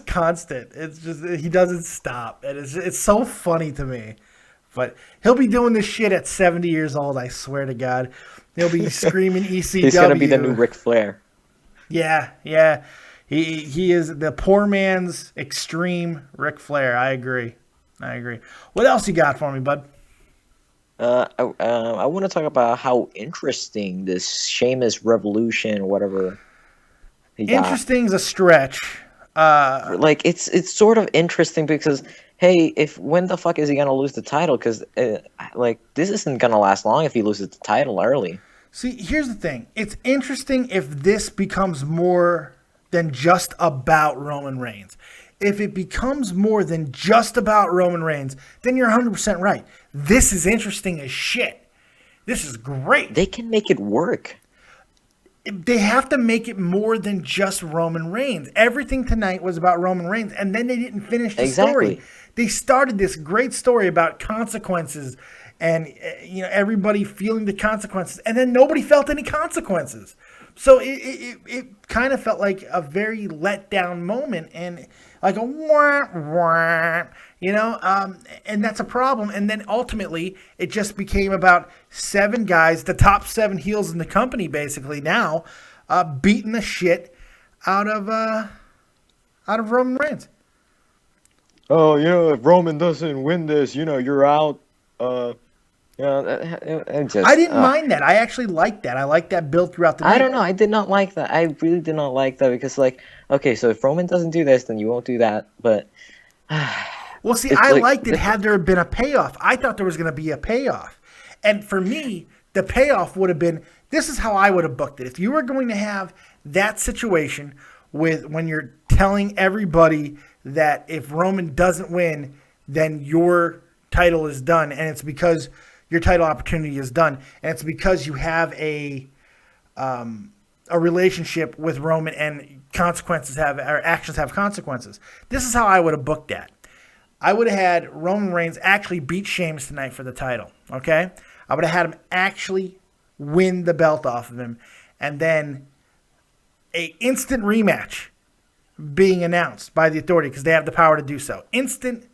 constant. It's just he doesn't stop, and it's so funny to me. But he'll be doing this shit at 70 years old, I swear to God. He'll be screaming ECW. he's gonna be the new Ric Flair. Yeah. He is the poor man's extreme Ric Flair. I agree. What else you got for me, bud? I want to talk about how interesting this Sheamus Revolution or whatever he got. Interesting's a stretch. Like it's sort of interesting because hey, when the fuck is he gonna lose the title? Because like this isn't gonna last long if he loses the title early. See, here's the thing. It's interesting if this becomes more than just about Roman Reigns. If it becomes more than just about Roman Reigns, then you're 100% right. This is interesting as shit. This is great. They can make it work. They have to make it more than just Roman Reigns. Everything tonight was about Roman Reigns, and then they didn't finish the story. They started this great story about consequences and you know everybody feeling the consequences, and then nobody felt any consequences. So it kind of felt like a very let down moment and like a wah, wah, you know, and that's a problem. And then ultimately it just became about 7 guys, the top 7 heels in the company basically now, beating the shit out of Roman Reigns. Oh, you know, if Roman doesn't win this, you know, you're out. You know, I didn't mind that. I actually liked that. I liked that build throughout the night. I don't know. I did not like that. I really did not like that because, like, okay, so if Roman doesn't do this, then you won't do that. But well, see, I liked it had there been a payoff. I thought there was going to be a payoff, and for me, the payoff would have been. This is how I would have booked it. If you were going to have that situation with when you're telling everybody that if Roman doesn't win, then your title is done, and it's because your title opportunity is done, and it's because you have a relationship with Roman, and actions have consequences. This is how I would have booked that. I would have had Roman Reigns actually beat Sheamus tonight for the title. Okay, I would have had him actually win the belt off of him, and then a instant rematch being announced by the Authority because they have the power to do so. Instant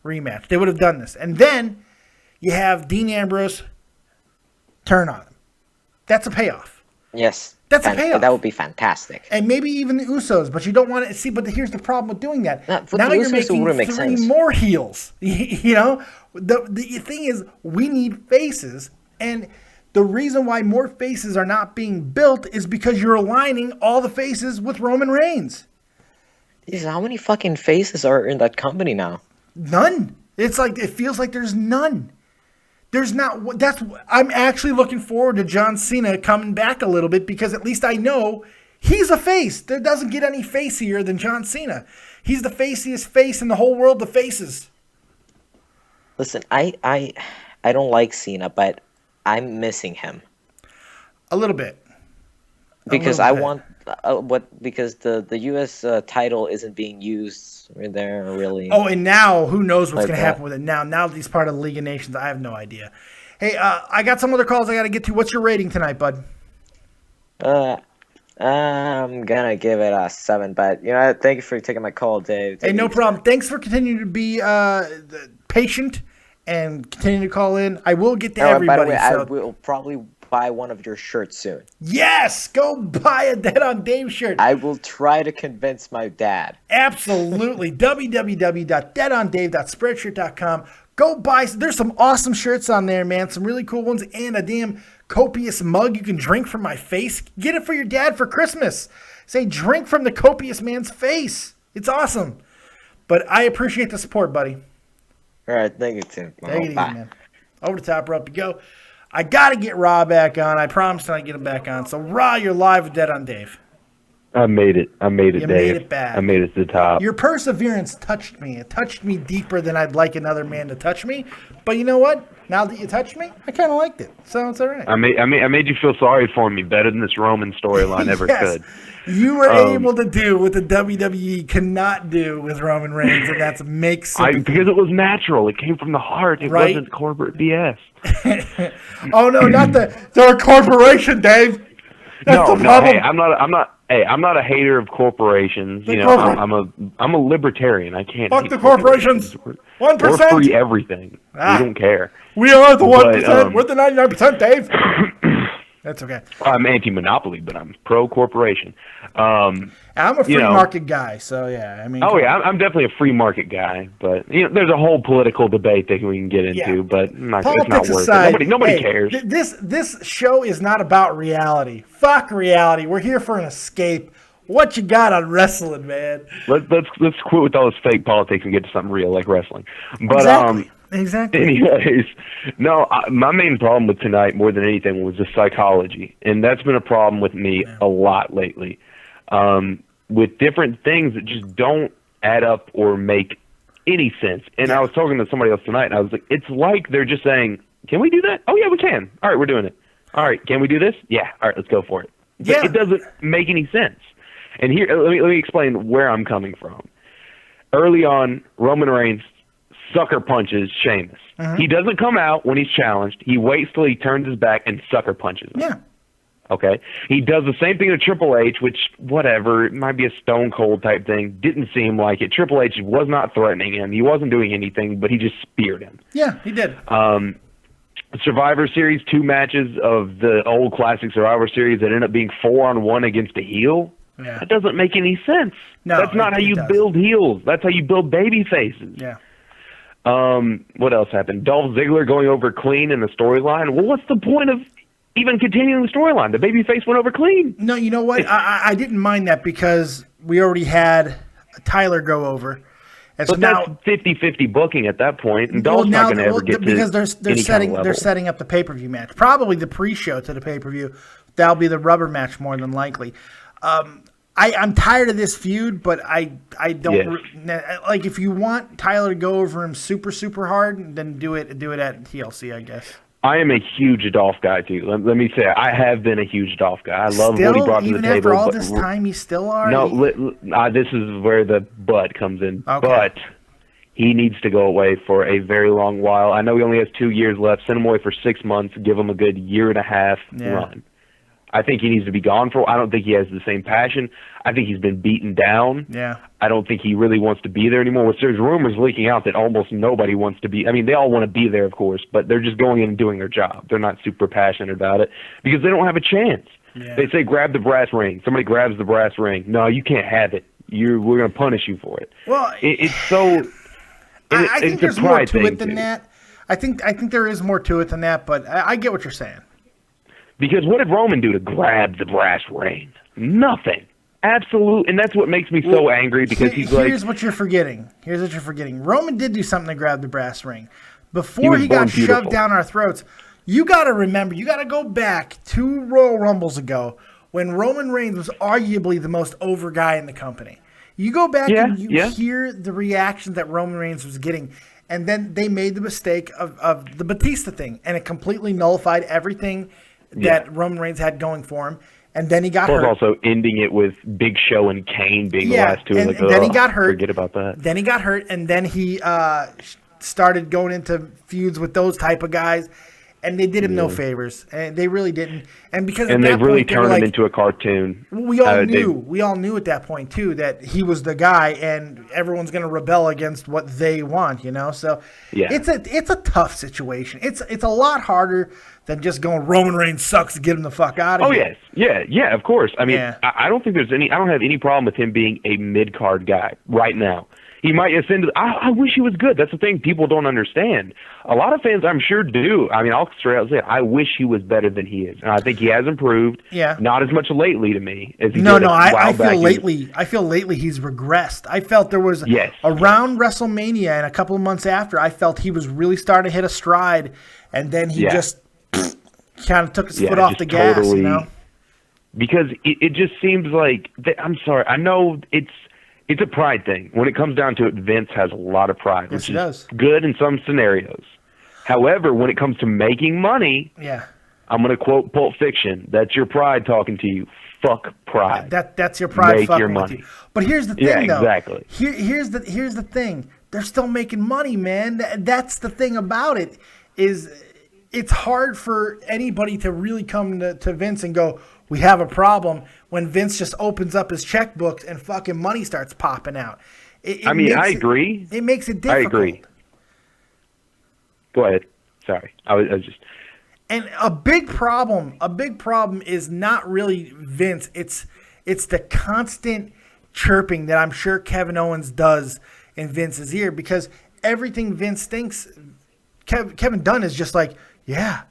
rematch. They would have done this, and then you have Dean Ambrose turn on him. That's a payoff. Yes. That's a payoff. That would be fantastic. And maybe even the Usos, but you don't want to see. But here's the problem with doing that. Now you're making three more heels. You know, the thing is, we need faces, and the reason why more faces are not being built is because you're aligning all the faces with Roman Reigns. How many fucking faces are in that company now? None. It's like it feels like there's none. There's not. I'm actually looking forward to John Cena coming back a little bit because at least I know he's a face. There doesn't get any facier than John Cena. He's the faciest face in the whole world of faces. Listen, I don't like Cena, but I'm missing him a little bit because because the U.S. Title isn't being used there really. Oh, and now who knows what's going to happen with it now? Now that he's part of the League of Nations, I have no idea. Hey, I got some other calls I got to get to. What's your rating tonight, bud? I'm gonna give it a 7, but thank you for taking my call, Dave. Hey, no problem. Thanks for continuing to be patient and continue to call in. I will get to everybody. By the way, I will probably buy one of your shirts soon. Yes, go buy a Dead on Dave shirt. I will try to convince my dad. Absolutely. www.deadondave.spreadshirt.com. Go buy. There's some awesome shirts on there, man. Some really cool ones, and a damn copious mug you can drink from my face. Get it for your dad for Christmas. Say, drink from the copious man's face. It's awesome. But I appreciate the support, buddy. All right, thank you, Tim. Take it easy, man. Over the top rope you go. I got to get Raw back on. I promised I'd get him back on. So, Raw, you're live with Dead on Dave. I made it, you Dave. Made it back. I made it to the top. Your perseverance touched me. It touched me deeper than I'd like another man to touch me. But you know what? Now that you touched me, I kind of liked it. So it's all right. I made you feel sorry for me better than this Roman storyline ever could. You were able to do what the WWE cannot do with Roman Reigns, and that's make sympathy. Because it was natural. It came from the heart. It wasn't corporate BS. Oh no, not they're a corporation, Dave. That's the problem. Hey, I'm not a hater of corporations. I'm a libertarian. I can't. Fuck the corporations. 1%. We're free everything. We don't care. We are the 1%. We're the 99%, Dave. That's okay. I'm anti-monopoly, but I'm pro-corporation. I'm a free market guy, so yeah. I'm definitely a free market guy, but there's a whole political debate that we can get into, but it's not worth it. Nobody cares. This show is not about reality. Fuck reality. We're here for an escape. What you got on wrestling, man? Let's quit with all this fake politics and get to something real like wrestling. But Exactly. Anyways, my main problem with tonight, more than anything, was the psychology, and that's been a problem with me a lot lately. With different things that just don't add up or make any sense. And I was talking to somebody else tonight, and I was like, it's like they're just saying, "Can we do that? Oh yeah, we can. All right, we're doing it. All right, can we do this? Yeah. All right, let's go for it." But it doesn't make any sense. And here, let me explain where I'm coming from. Early on, Roman Reigns sucker punches Sheamus. He doesn't come out when he's challenged. He waits till he turns his back and sucker punches him. Yeah. Okay? He does the same thing to Triple H, which, whatever, it might be a Stone Cold type thing. Didn't seem like it. Triple H was not threatening him. He wasn't doing anything, but he just speared him. Yeah, he did. Survivor Series, 2 matches of the old classic Survivor Series that end up being 4-on-1 against a heel. Yeah. That doesn't make any sense. No, that's not how you build heels. That's how you build baby faces. Yeah. What else happened? Dolph Ziggler going over clean in the storyline. Well, what's the point of even continuing the storyline? The babyface went over clean. No, you know what? I didn't mind that because we already had Tyler go over. And but so now, that's 50-50 booking at that point, and Dolph's not going to ever get because to they're setting up the pay-per-view match. Probably the pre-show to the pay-per-view. That'll be the rubber match more than likely. I'm tired of this feud, but I don't like if you want Tyler to go over him super hard, then do it at TLC, I guess. I am a huge Dolph guy too. Let me say I have been a huge Dolph guy. I love what he brought to the table. Even after all this time, you still are. No, this is where the but comes in. Okay. But he needs to go away for a very long while. I know he only has 2 years left. Send him away for 6 months. Give him a good 1.5 year run. I think he needs to be gone for. I don't think he has the same passion. I think he's been beaten down. Yeah. I don't think he really wants to be there anymore. There's rumors leaking out that almost nobody wants to be. I mean, they all want to be there, of course, but they're just going in and doing their job. They're not super passionate about it because they don't have a chance. Yeah. They say grab the brass ring. Somebody grabs the brass ring. No, you can't have it. We're going to punish you for it. Well, it's so. I think it's there's a more pride to it thing, than too. that. I think there is more to it than that, but I get what you're saying. Because what did Roman do to grab the brass ring? Nothing. Absolute, and that's what makes me so angry because he's like. Here's what you're forgetting. Roman did do something to grab the brass ring. Before he got shoved down our throats, you got to remember, you got to go back 2 Royal Rumbles ago when Roman Reigns was arguably the most over guy in the company. You go back and you hear the reactions that Roman Reigns was getting, and then they made the mistake of the Batista thing, and it completely nullified everything that Roman Reigns had going for him. And then he got hurt. Also ending it with Big Show and Kane being the last two. And then he got hurt. Forget about that. Then he got hurt, and then he started going into feuds with those type of guys, and they did him no favors. And they really didn't. And because they really turned him into a cartoon. We all knew at that point too that he was the guy, and everyone's going to rebel against what they want. So it's a tough situation. It's a lot harder than just going Roman Reigns sucks, get him the fuck out of here. Yeah, of course. I mean, I don't think I don't have any problem with him being a mid-card guy right now. He might ascend to, I wish he was good. That's the thing people don't understand. A lot of fans, I'm sure, do. I mean, I'll straight out say it. I wish he was better than he is. And I think he has improved. Yeah. Not as much lately to me as he did I feel lately he's regressed. I felt there was around WrestleMania and a couple of months after, I felt he was really starting to hit a stride, and then he just kind of took his foot off the gas, Because it just seems like I'm sorry. I know it's a pride thing. When it comes down to it, Vince has a lot of pride, which is good in some scenarios. However, when it comes to making money, I'm going to quote Pulp Fiction. That's your pride talking to you. Fuck pride. That's your pride. Make your money. But here's the thing, though. Exactly. Here's the thing. They're still making money, man. That's the thing about it. It's hard for anybody to really come to Vince and go, we have a problem, when Vince just opens up his checkbooks and fucking money starts popping out. I agree. It makes it difficult. I agree. Go ahead. Sorry. I was just... And a big problem is not really Vince. It's the constant chirping that I'm sure Kevin Owens does in Vince's ear, because everything Vince thinks, Kevin Dunn is just like, yeah.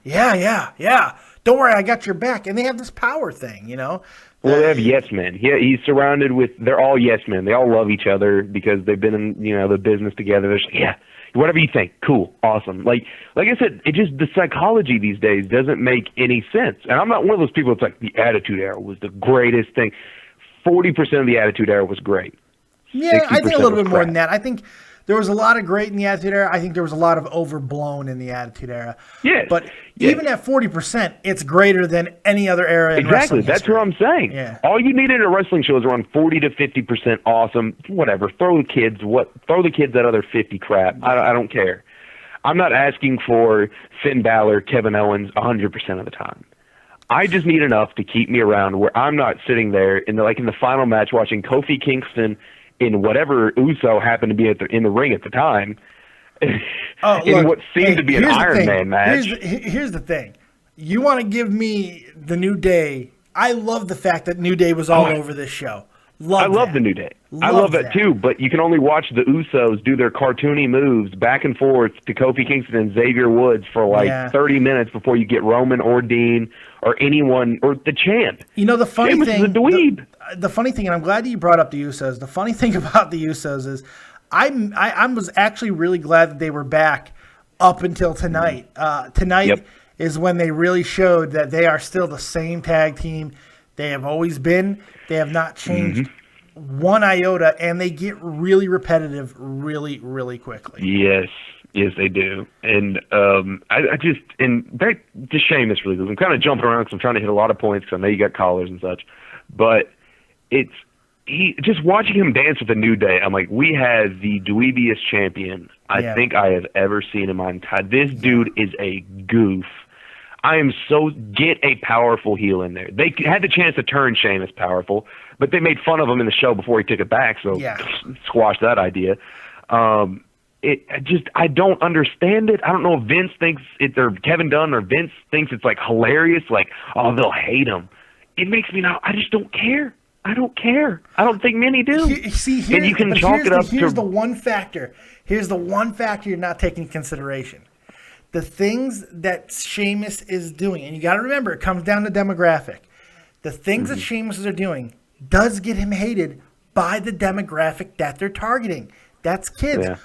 Don't worry, I got your back. And they have this power thing, Well, they have yes men. He's surrounded with, they're all yes men. They all love each other because they've been in, the business together. They're just, whatever you think, cool, awesome. Like I said, the psychology these days doesn't make any sense. And I'm not one of those people that's like, the Attitude Era was the greatest thing. 40% of the Attitude Era was great. Yeah, I think a little bit more than that. I think there was a lot of great in the Attitude Era. I think there was a lot of overblown in the Attitude Era. Yeah. But even at 40%, it's greater than any other era in wrestling history. That's what I'm saying. Yeah. All you need in a wrestling show is around 40 to 50% awesome. Whatever. Throw the kids that other 50 crap. I don't care. I'm not asking for Finn Balor, Kevin Owens 100% of the time. I just need enough to keep me around where I'm not sitting there in the final match watching Kofi Kingston in whatever Uso happened to be in the ring at the time, what seemed to be an Iron Man match. Here's the thing. You want to give me the New Day. I love the fact that New Day was all over this show. I love the New Day. I love that too, but you can only watch the Usos do their cartoony moves back and forth to Kofi Kingston and Xavier Woods for 30 minutes before you get Roman or Dean or anyone or the champ. The funny Sheamus thing, is a dweeb. The funny thing, and I'm glad that you brought up the Usos. The funny thing about the Usos is I was actually really glad that they were back up until tonight. Tonight is when they really showed that they are still the same tag team they have always been. They have not changed one iota, and they get really repetitive really, really quickly. Yes, they do. And back to Sheamus really. I'm kind of jumping around because I'm trying to hit a lot of points because I know you got callers and such. But just watching him dance with the New Day, I'm like, we have the dweebiest champion I think I have ever seen in my entire. This dude is a goof. Get a powerful heel in there. They had the chance to turn Sheamus powerful, but they made fun of him in the show before he took it back, so squash that idea. I don't understand it. I don't know if Vince thinks or Kevin Dunn or Vince thinks it's like hilarious, like, oh, they'll hate him. it makes me I just don't care. I don't care. I don't think many do. And you can chalk it up Here's to the one factor. Here's the one factor you're not taking into consideration. The things that Sheamus is doing, and you got to remember, it comes down to demographic. The things that Sheamus are doing does get him hated by the demographic that they're targeting. That's kids. Yeah.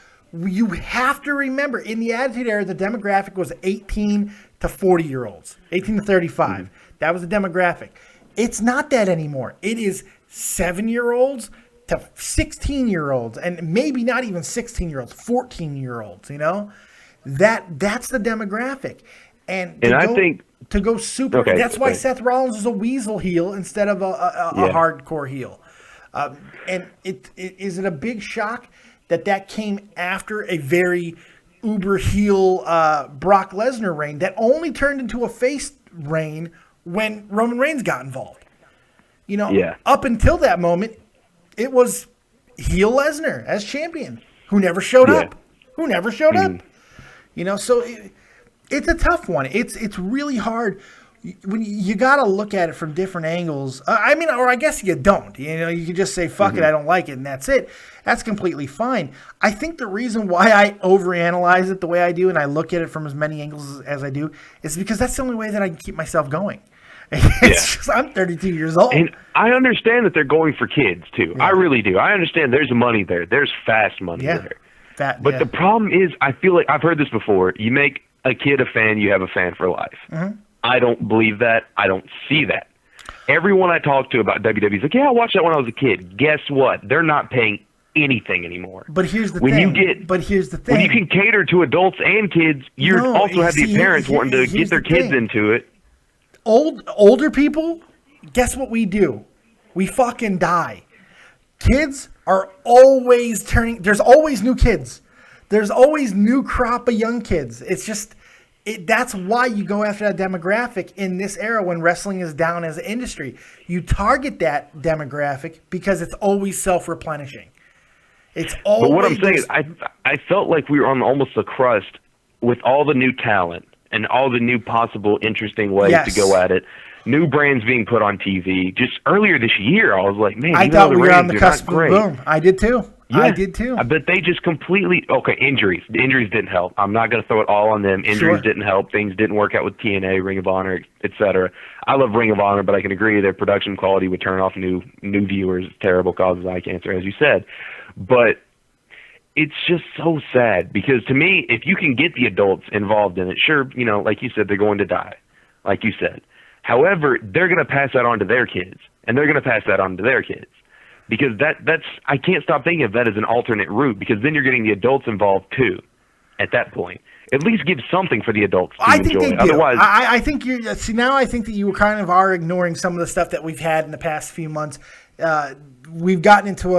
You have to remember, in the Attitude Era, the demographic was 18 to 40-year-olds, 18 to 35. That was the demographic. It's not that anymore. It is 7-year-olds to 16-year-olds, and maybe not even 16-year-olds, 14-year-olds, you know? That's the demographic. And I think to go super. Okay, that's why Seth Rollins is a weasel heel instead of a hardcore heel. And is it a big shock that came after a very uber heel Brock Lesnar reign that only turned into a face reign when Roman Reigns got involved? You know, up until that moment, it was heel Lesnar as champion who never showed up. Who never showed up. You know, so it's a tough one. It's really hard. When you got to look at it from different angles. I mean, or I guess you don't. You know, you can just say, fuck it, I don't like it, and that's it. That's completely fine. I think the reason why I overanalyze it the way I do and I look at it from as many angles as I do is because that's the only way that I can keep myself going. It's just, I'm 32 years old. And I understand that they're going for kids, too. I really do. I understand there's money there. There's fast money there. But the problem is, I feel like I've heard this before. You make a kid a fan, you have a fan for life. I don't believe that. I don't see that. Everyone I talk to about WWE is like, yeah, I watched that when I was a kid. Guess what? They're not paying anything anymore. But here's the thing. When you can cater to adults and kids, you also have the parents wanting to get their kids into it. Older people, guess what we do? We fucking die. Kids are always turning. There's always new kids. There's always new crop of young kids. It's just, that's why you go after that demographic in this era when wrestling is down as an industry. You target that demographic because it's always self-replenishing. It's always. But what I'm saying is, I felt like we were on almost the crust with all the new talent and all the new possible interesting ways to go at it. New brands being put on TV. Just earlier this year, I was like, man, I thought we were on the cusp of boom. I did too. Yeah, I did too. But they just completely injuries. The injuries didn't help. I'm not going to throw it all on them. Injuries didn't help. Things didn't work out with TNA, Ring of Honor, etc. I love Ring of Honor, but I can agree their production quality would turn off new viewers. Terrible, causes eye cancer, as you said. But it's just so sad because to me, if you can get the adults involved in it, sure, you know, like you said, they're going to die, like you said. However, they're going to pass that on to their kids, and they're going to pass that on to their kids. Because that's I can't stop thinking of that as an alternate route, because then you're getting the adults involved too at that point. At least give something for the adults to enjoy. Think they do. Otherwise, I think you're now I think that you kind of are ignoring some of the stuff that we've had in the past few months. We've gotten into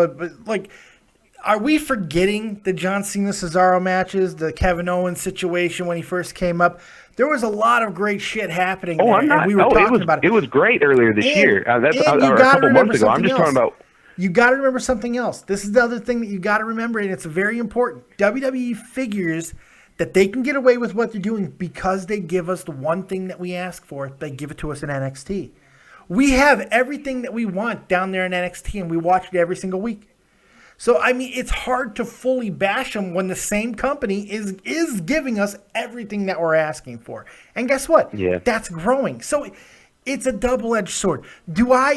are we forgetting the John Cena Cesaro matches, the Kevin Owens situation when he first came up? There was a lot of great shit happening there, and we were talking about it. It was great earlier this year. That's a couple months ago. I'm just talking about. You got to remember something else. This is the other thing that you got to remember, and it's very important. WWE figures that they can get away with what they're doing because they give us the one thing that we ask for. They give it to us in NXT. We have everything that we want down there in NXT, and we watch it every single week. So, I mean, it's hard to fully bash them when the same company is giving us everything that we're asking for. And guess what? Yeah. That's growing. So it's a double-edged sword. Do I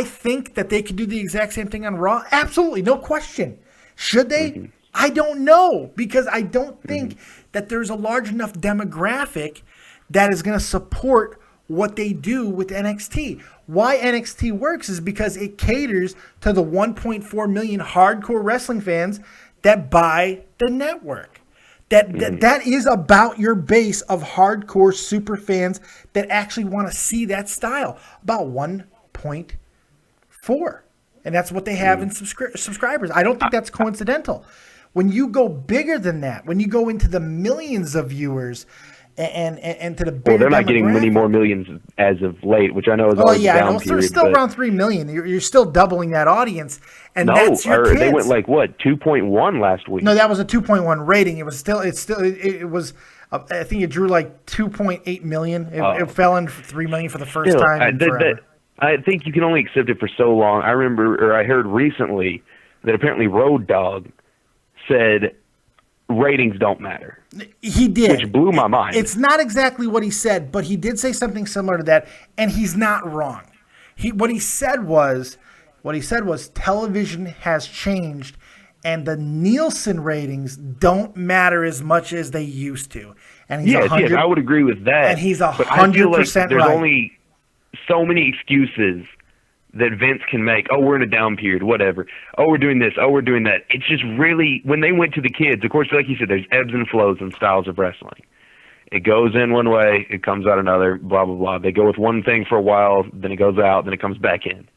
think that they could do the exact same thing on Raw? Absolutely, no question. Should they? Mm-hmm. I don't know, because I don't think that there's a large enough demographic that is going to support what they do with NXT. Why NXT works is because it caters to the 1.4 million hardcore wrestling fans that buy the network. That is about your base of hardcore super fans that actually want to see that style. About 1.4. And that's what they have in subscribers. I don't think that's coincidental. When you go bigger than that, when you go into the millions of viewers and to the bigger they're not getting many more millions as of late, which I know is always a down period. They're still around 3 million. You're still doubling that audience, and that's your kids. They went 2.1 last week. No, that was a 2.1 rating. It was I think it drew 2.8 million. It fell in 3 million for the first time. I think you can only accept it for so long. I remember, or I heard recently, that apparently Road Dogg said ratings don't matter. He did. Which blew my mind. It's not exactly what he said, but he did say something similar to that, and he's not wrong. What he said was television has changed, and the Nielsen ratings don't matter as much as they used to. And he's yes, I would agree with that. And he's 100% like there's right. only so many excuses that Vince can make. Oh, we're in a down period, whatever. Oh, we're doing this. Oh, we're doing that. It's just really, when they went to the kids, of course, like you said, there's ebbs and flows in styles of wrestling. It goes in one way, it comes out another, blah, blah, blah. They go with one thing for a while, then it goes out, then it comes back in.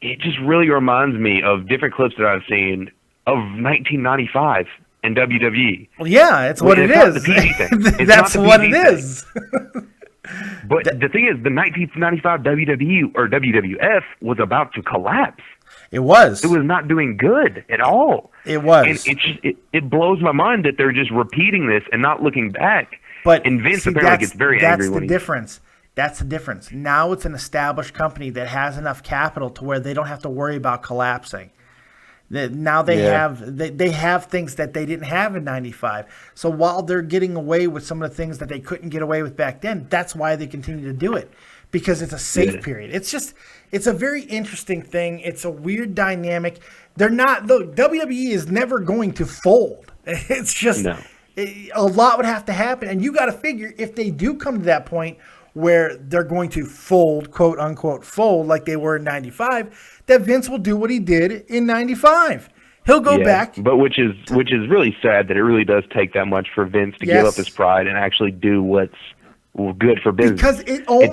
It just really reminds me of different clips that I've seen of 1995 in WWE. Well, yeah, it's what it is. The TV thing. That's what it is. But the thing is, the 1995 WWE or WWF was about to collapse. It was. It was not doing good at all. It was. And it blows my mind that they're just repeating this and not looking back. But and Vince apparently gets very angry when That's the difference. Now it's an established company that has enough capital to where they don't have to worry about collapsing. Now they have things that they didn't have in 95. So while they're getting away with some of the things that they couldn't get away with back then, that's why they continue to do it, because it's a safe period. It's a very interesting thing. It's a weird dynamic. WWE is never going to fold. It's just a lot would have to happen, and you got to figure if they do come to that point where they're going to fold, quote unquote, fold like they were in 95, that Vince will do what he did in 95. He'll go back. But which is really sad that it really does take that much for Vince to give up his pride and actually do what's good for business. Because the only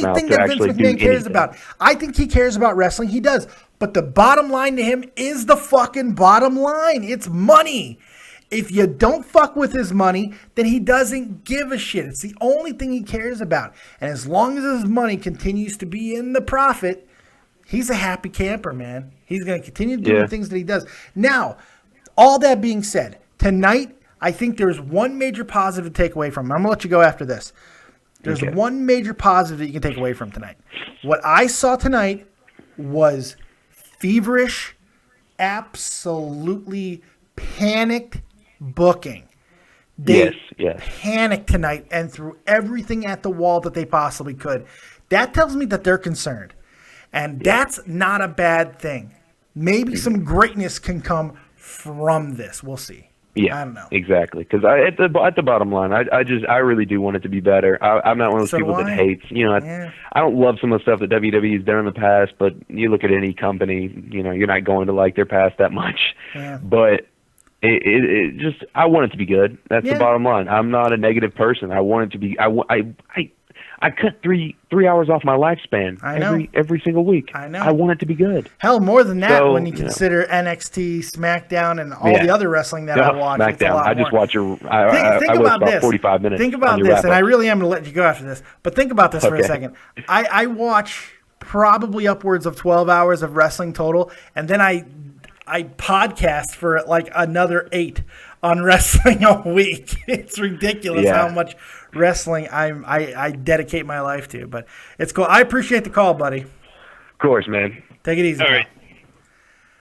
thing that Vince McMahon cares about, I think he cares about wrestling. He does. But the bottom line to him is the fucking bottom line. It's money. If you don't fuck with his money, then he doesn't give a shit. It's the only thing he cares about. And as long as his money continues to be in the profit, he's a happy camper, man. He's going to continue doing the things that he does. Now, all that being said, tonight, I think there's one major positive to take away from him. I'm going to let you go after this. There's one major positive that you can take away from tonight. What I saw tonight was feverish, absolutely panicked booking. They panicked tonight and threw everything at the wall that they possibly could. That tells me that they're concerned. And that's not a bad thing. Maybe some greatness can come from this. We'll see. Yeah, I don't know. Exactly. Because at the bottom line, I really do want it to be better. I'm not one of those people that hates. I don't love some of the stuff that WWE has done in the past, but you look at any company, you're not going to like their past that much. Yeah. But it just, I want it to be good. That's the bottom line. I'm not a negative person. I want it to be. I cut three hours off my lifespan every single week. I know. I want it to be good. Hell, more than that when you consider NXT, SmackDown, and all the other wrestling that I watch. SmackDown. I just watch I watch about 45 minutes. Think about this, and I really am going to let you go after this. But think about this for a second. I watch probably upwards of 12 hours of wrestling total, and then I podcast for like another 8 on wrestling a week. It's ridiculous how much wrestling I dedicate my life to, but it's cool. I appreciate the call, buddy. Of course, man. Take it easy. All right.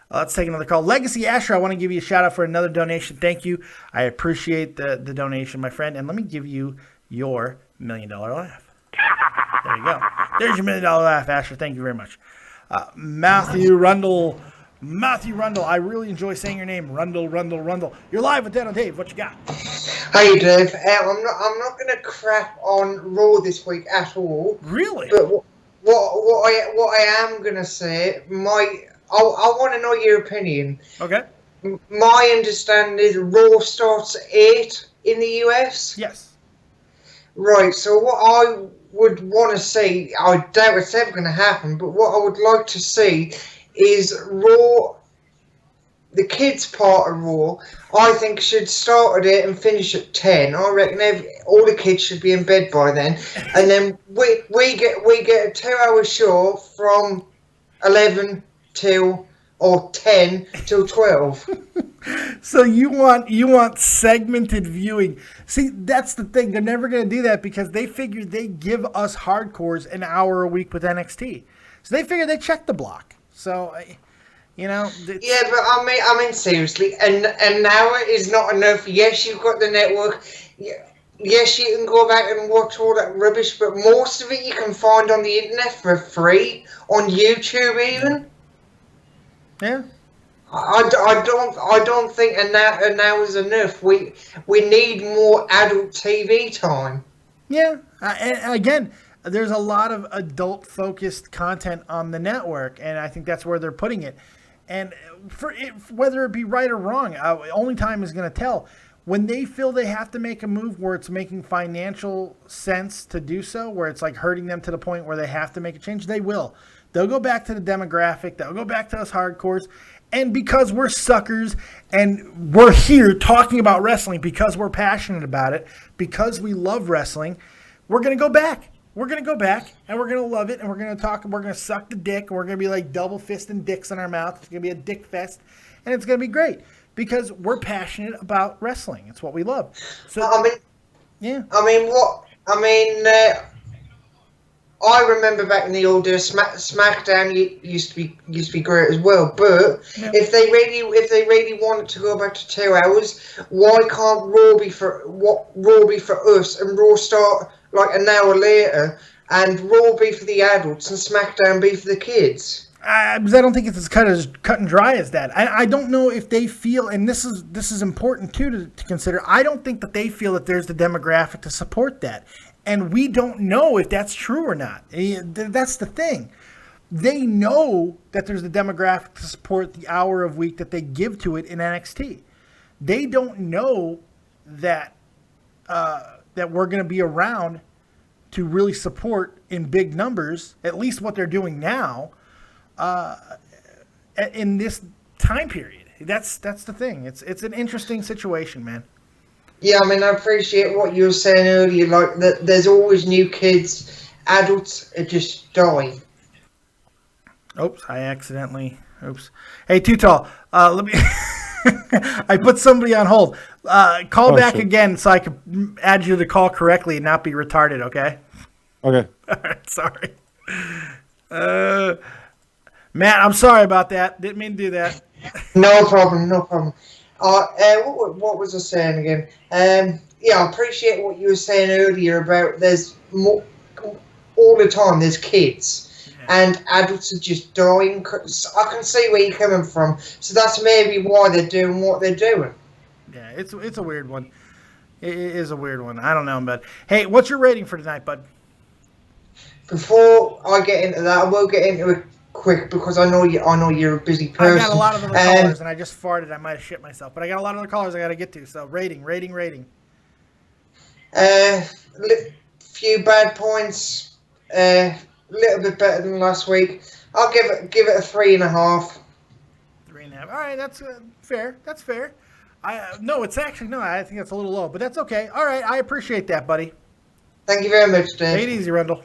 Let's take another call. Legacy Asher, I want to give you a shout out for another donation. Thank you. I appreciate the donation, my friend. And let me give you your $1 million laugh. There you go. There's your $1 million laugh, Asher. Thank you very much. Matthew Rundle, I really enjoy saying your name, Rundle. You're live with Dan and Dave. What you got? Hey, Dave. I'm not going to crap on Raw this week at all. Really? But what I am going to say, I want to know your opinion. Okay. My understanding is Raw starts at 8 in the US. Yes. Right. So what I would want to see, I doubt it's ever going to happen, but what I would like to see is Raw, the kids part of Raw, I think should start at 8 and finish at 10. I reckon all the kids should be in bed by then, and then we get a 2-hour show from 11 till or 10 till 12. So you want segmented viewing. See, that's the thing. They're never going to do that because they figure they give us hardcores an hour a week with NXT. So they figure they check the block. So, you know. Yeah, but I mean seriously, an hour is not enough. Yes, you've got the network. Yes, you can go back and watch all that rubbish, but most of it you can find on the internet for free, on YouTube even. Yeah. I don't think an hour is enough. We need more adult TV time. Yeah. And again, there's a lot of adult-focused content on the network, and I think that's where they're putting it. And whether it be right or wrong, only time is going to tell. When they feel they have to make a move where it's making financial sense to do so, where it's like hurting them to the point where they have to make a change, they will. They'll go back to the demographic. They'll go back to us hardcores. And because we're suckers and we're here talking about wrestling because we're passionate about it, because we love wrestling, we're going to go back. We're going to go back and we're going to love it and we're going to talk. We're going to suck the dick. And we're going to be like double fisting dicks in our mouth. It's going to be a dick fest and it's going to be great. Because we're passionate about wrestling. It's what we love. So yeah. I remember back in the old days, SmackDown used to be great as well. But yeah. if they really wanted to go back to 2 hours, why can't Raw be for us and Raw start like an hour later and Raw be for the adults and SmackDown be for the kids? Because I don't think it's as cut and dry as that. I don't know if they feel, and this is important too to consider. I don't think that they feel that there's the demographic to support that, and we don't know if that's true or not. That's the thing. They know that there's the demographic to support the hour of week that they give to it in NXT. They don't know that that we're going to be around to really support in big numbers, at least what they're doing now. In this time period, that's the thing. It's an interesting situation, man. Yeah, I mean, I appreciate what you were saying earlier. Like that, there's always new kids. Adults are just dying. Oops, I accidentally. Oops. Hey, Too Tall. Let me. I put somebody on hold. Call back again so I can add you to the call correctly and not be retarded. Okay. Okay. All right. Sorry. Matt, I'm sorry about that. Didn't mean to do that. No problem. What was I saying again? Yeah, I appreciate what you were saying earlier about there's more all the time. There's kids and adults are just dying. I can see where you're coming from. So that's maybe why they're doing what they're doing. Yeah, it's a weird one. It is a weird one. I don't know, but hey, what's your rating for tonight, bud? Before I get into that, I will get into it quick because I know you're a busy person. I got a lot of other callers, and I just farted. I might have shit myself, but I got a lot of other callers I got to get to. So rating. Few bad points. Little bit better than last week. I'll give it a 3.5. 3.5. All right, that's fair. That's fair. No, it's actually no. I think that's a little low, but that's okay. All right, I appreciate that, buddy. Thank you very much, Dave. Take it easy, Rundle.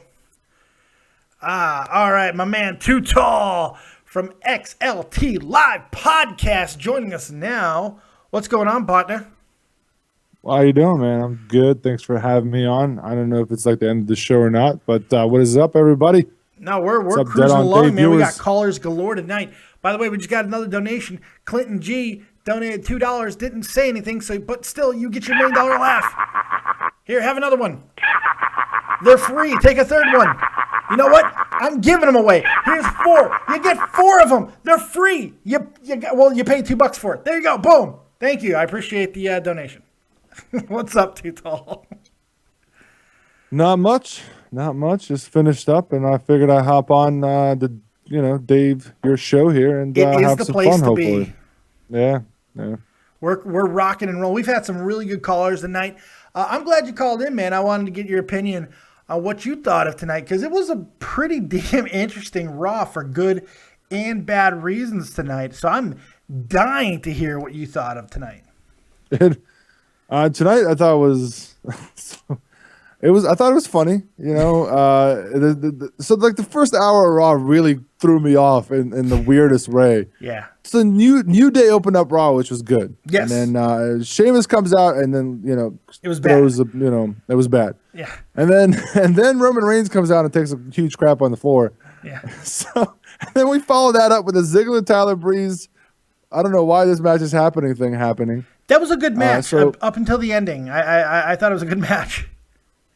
All right, my man Too Tall from XLT Live Podcast joining us now. What's going on, partner? How you doing, man? I'm good. Thanks for having me on. I don't know if it's like the end of the show or not, but what is up, everybody? No, we're cruising along, man. We got callers galore tonight. By the way, we just got another donation. Clinton G donated $2. Didn't say anything, but still, you get your $1 million laugh. Here, have another one. They're free. Take a third one. You know what? I'm giving them away. Here's 4. You get 4 of them. They're free. You paid $2 for it. There you go. Boom. Thank you. I appreciate the donation. What's up, Too Tall? Not much. Just finished up, and I figured I'd hop on Dave, your show here, and have some fun. Hopefully, yeah. We're rocking and rolling. We've had some really good callers tonight. I'm glad you called in, man. I wanted to get your opinion on what you thought of tonight because it was a pretty damn interesting Raw for good and bad reasons tonight. So I'm dying to hear what you thought of tonight. Tonight I thought was I thought it was funny, you know. So like the first hour of Raw really threw me off in the weirdest way. Yeah. So New Day opened up Raw, which was good. Yes. And then Sheamus comes out, and then it was bad. It was bad. Yeah. And then Roman Reigns comes out and takes a huge crap on the floor. Yeah. So and then we follow that up with a Ziggler Tyler Breeze. I don't know why this match is happening. That was a good match so- up until the ending. I thought it was a good match.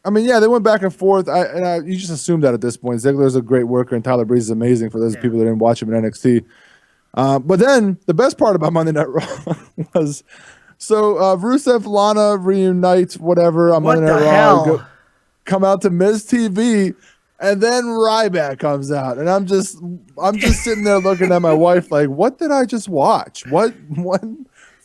I mean, yeah, they went back and forth. You just assume that at this point. Ziggler's a great worker, and Tyler Breeze is amazing for those people that didn't watch him in NXT. But then the best part about Monday Night Raw was Rusev, Lana reunite, whatever on Monday Night Raw. Come out to Miz TV, and then Ryback comes out, and I'm just sitting there looking at my wife like, what did I just watch? What?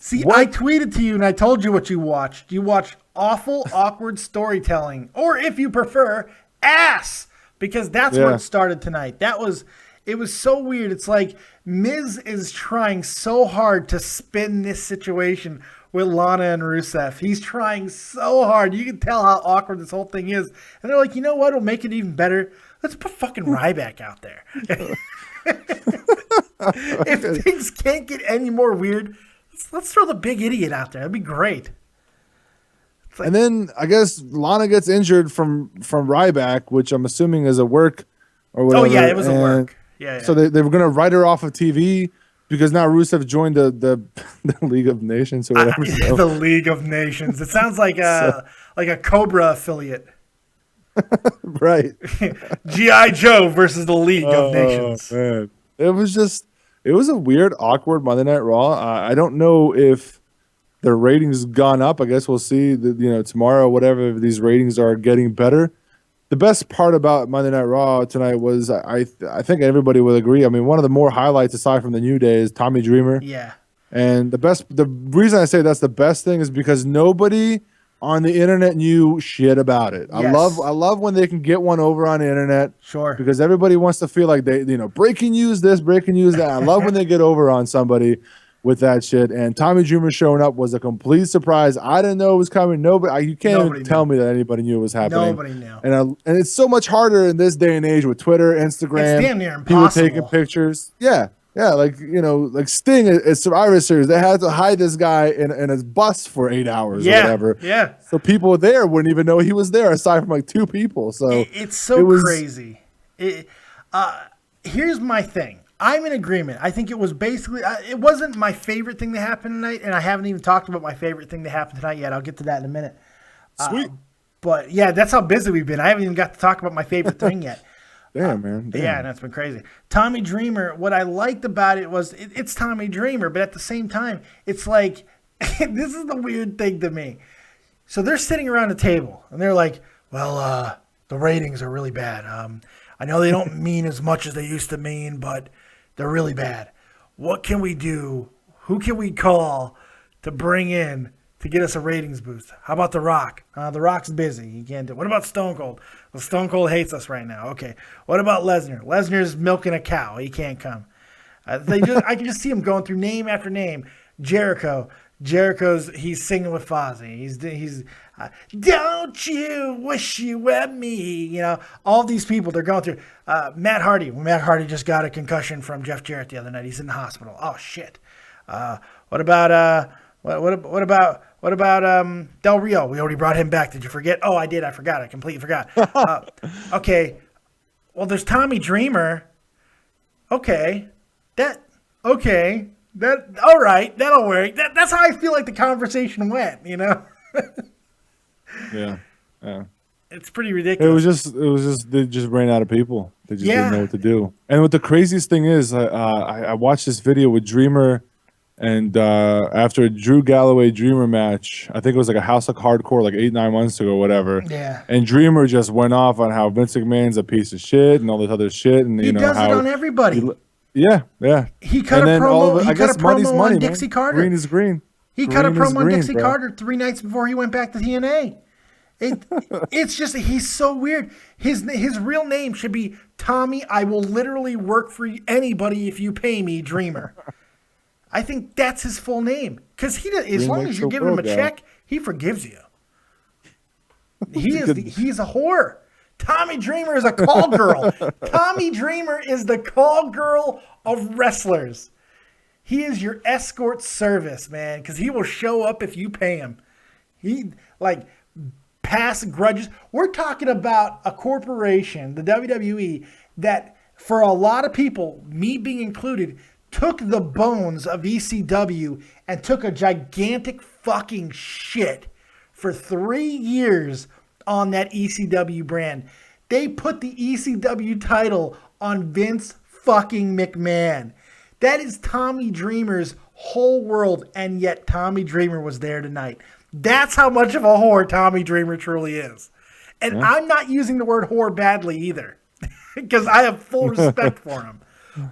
See, I tweeted to you and I told you what you watched. You watched awful, awkward storytelling, or if you prefer, ass, because that's where it started tonight. It was so weird. It's like Miz is trying so hard to spin this situation with Lana and Rusev. He's trying so hard. You can tell how awkward this whole thing is. And they're like, you know what will make it even better? Let's put fucking Ryback out there. If things can't get any more weird, let's throw the big idiot out there. That'd be great. Like, and then I guess Lana gets injured from Ryback, which I'm assuming is a work or whatever. Oh, yeah, it was a work. Yeah. So they were going to write her off of TV because now Rusev joined the League of Nations or whatever. The League of Nations. It sounds like a Cobra affiliate. Right. G.I. Joe versus the League of Nations. Man. It was a weird, awkward Monday Night Raw. I don't know if the ratings gone up. I guess we'll see tomorrow, whatever, if these ratings are getting better. The best part about Monday Night Raw tonight was I think everybody will agree. I mean, one of the more highlights aside from the New Day is the Dreamer. Yeah. And the reason I say that's the best thing is because nobody on the internet knew shit about it. Yes. I love when they can get one over on the internet. Sure. Because everybody wants to feel like they, breaking news this, breaking news that. I love when they get over on somebody with that shit. And Tommy Dreamer showing up was a complete surprise. I didn't know it was coming. You can't even tell me that anybody knew it was happening. Nobody knew. And it's so much harder in this day and age with Twitter, Instagram. It's damn near impossible. People taking pictures. Yeah. Yeah, like Sting at Survivor Series, they had to hide this guy in a bus for 8 hours or whatever. Yeah. So people there wouldn't even know he was there aside from like two people. So it's so crazy. Here's my thing. I'm in agreement. I think it was basically it wasn't my favorite thing that happened tonight, and I haven't even talked about my favorite thing that happened tonight yet. I'll get to that in a minute. Sweet. But yeah, that's how busy we've been. I haven't even got to talk about my favorite thing yet. Damn, man. Damn. Yeah, and that's been crazy. Tommy Dreamer, what I liked about it was it's Tommy Dreamer, but at the same time, it's like, this is the weird thing to me. So they're sitting around a table, and they're like, well, the ratings are really bad. I know they don't mean as much as they used to mean, but they're really bad. What can we do? Who can we call to bring in to get us a ratings boost? How about The Rock? The Rock's busy. He can't do it. What about Stone Cold? Well, Stone Cold hates us right now. Okay. What about Lesnar? Lesnar's milking a cow. He can't come. I can just see him going through name after name. He's singing with Fozzy. He's don't you wish you were me? All these people, they're going through. Matt Hardy. Matt Hardy just got a concussion from Jeff Jarrett the other night. He's in the hospital. Oh shit. What about Del Rio? We already brought him back. Did you forget? Oh, I did. I forgot. I completely forgot. Okay. Well, there's Tommy Dreamer. Okay. All right. That'll work. That's how I feel like the conversation went, Yeah. It's pretty ridiculous. It was just they just ran out of people. They just didn't know what to do. And what the craziest thing is, I watched this video with Dreamer. And after a Drew Galloway Dreamer match, I think it was like a House of Hardcore like 8-9 months ago, whatever. Yeah. And Dreamer just went off on how Vince McMahon's a piece of shit and all this other shit. And he does it on everybody. Yeah. He cut a promo. He cut a promo on Dixie Carter. Green is green. He cut a promo on Dixie Carter 3 nights before he went back to TNA. It's just he's so weird. His real name should be Tommy. I will literally work for anybody if you pay me, Dreamer. I think that's his full name. Because as long as you're giving him a check, he forgives you. He's a whore. Tommy Dreamer is a call girl. Tommy Dreamer is the call girl of wrestlers. He is your escort service, man, because he will show up if you pay him. He, like, pass grudges. We're talking about a corporation, the WWE, that for a lot of people, me being included, took the bones of ECW and took a gigantic fucking shit for 3 years on that ECW brand. They put the ECW title on Vince fucking McMahon. That is Tommy Dreamer's whole world, and yet Tommy Dreamer was there tonight. That's how much of a whore Tommy Dreamer truly is. And I'm not using the word whore badly either, because I have full respect for him.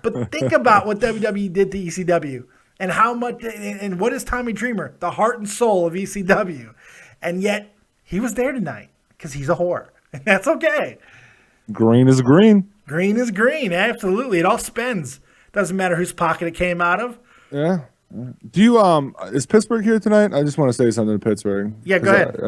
But think about what WWE did to ECW and how much, and what is Tommy Dreamer? The heart and soul of ECW. And yet he was there tonight because he's a whore. And that's okay. Green is green. Green is green. Absolutely. It all spends. Doesn't matter whose pocket it came out of. Yeah. Do you is Pittsburgh here tonight? I just want to say something to Pittsburgh. Yeah, go ahead.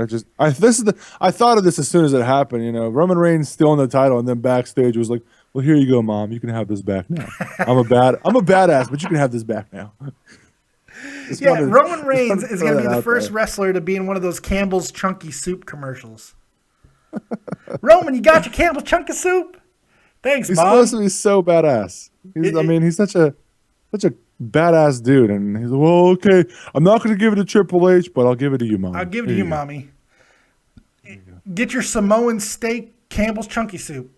I thought of this as soon as it happened. You know, Roman Reigns stealing the title, and then backstage was like, "Well, here you go, Mom. You can have this back now. I'm a badass, but you can have this back now." Roman Reigns is going to be the first wrestler to be in one of those Campbell's Chunky Soup commercials. Roman, you got your Campbell's Chunky Soup? Thanks, He's Mom. supposed to be so badass. He's such a badass dude, and he's like, "Well, okay, I'm not going to give it to Triple H, but I'll give it to you, Mom. I'll give it to you, Mommy. Get your Samoan steak Campbell's Chunky Soup."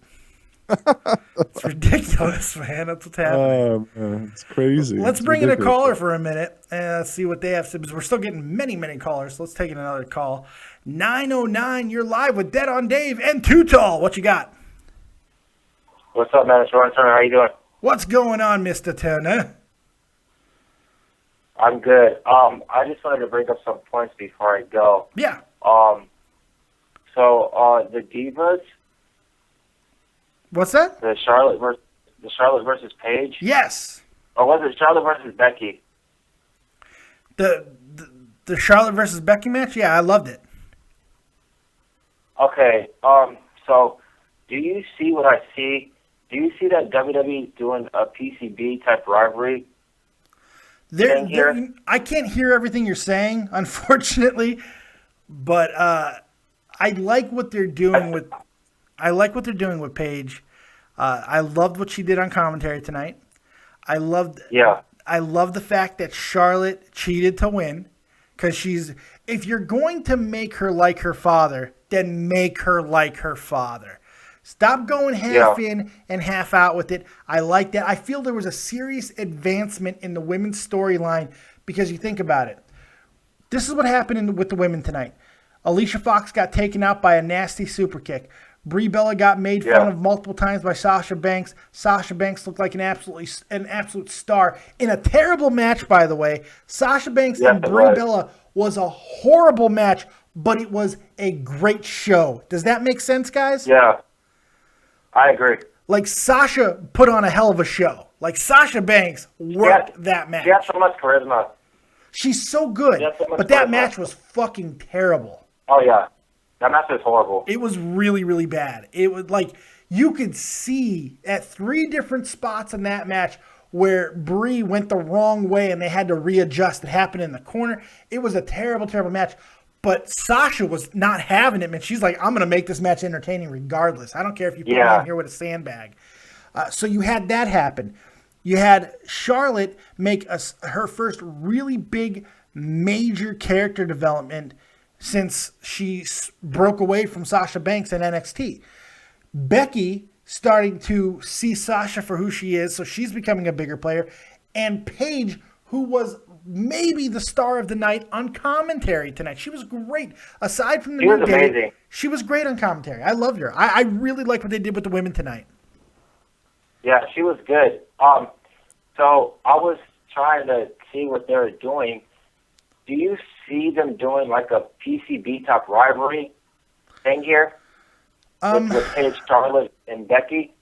It's ridiculous, man. That's what's happening. Man, it's crazy. Let's bring in a caller for a minute and see what they have to say, because we're still getting many, many callers. So let's take in another call. 909, you're live with Dead on Dave and Too Tall. What you got? What's up, man? It's Ron Turner. How you doing? What's going on, Mr. Turner? I'm good. I just wanted to bring up some points before I go. Yeah. So the Divas. What's that? The Charlotte versus Paige. Yes. Or was it Charlotte versus Becky? The Charlotte versus Becky match? Yeah, I loved it. Okay. So do you see what I see? Do you see that WWE doing a PCB type rivalry? I can't hear everything you're saying, unfortunately, but I like what they're doing with. I like what they're doing with Paige. I loved what she did on commentary tonight. I loved the fact that Charlotte cheated to win, because if you're going to make her like her father, then make her like her father. Stop going half in and half out with it. I like that. I feel there was a serious advancement in the women's storyline, because you think about it. This is what happened with the women tonight. Alicia Fox got taken out by a nasty super kick. Brie Bella got made fun of multiple times by Sasha Banks. Sasha Banks looked like an absolute star in a terrible match, by the way. Sasha Banks and Brie Bella was a horrible match, but it was a great show. Does that make sense, guys? Yeah. I agree. Like, Sasha put on a hell of a show. Like, Sasha Banks worked that match. She had so much charisma. She's so good. But that match was fucking terrible. Oh, yeah. That match was horrible. It was really, really bad. It was like, you could see at 3 different spots in that match where Brie went the wrong way and they had to readjust. It happened in the corner. It was a terrible, terrible match. But Sasha was not having it, man. She's like, I'm going to make this match entertaining regardless. I don't care if you put me in here with a sandbag. So you had that happen. You had Charlotte make her first really big, major character development since she broke away from Sasha Banks in NXT. Becky starting to see Sasha for who she is, so she's becoming a bigger player. And Paige, who was maybe the star of the night on commentary tonight. She was great. Aside from the new amazing. She was great on commentary. I loved her. I really like what they did with the women tonight. Yeah, she was good. So I was trying to see what they were doing. Do you see them doing like a PCB type rivalry thing here with Paige, Charlotte, and Becky?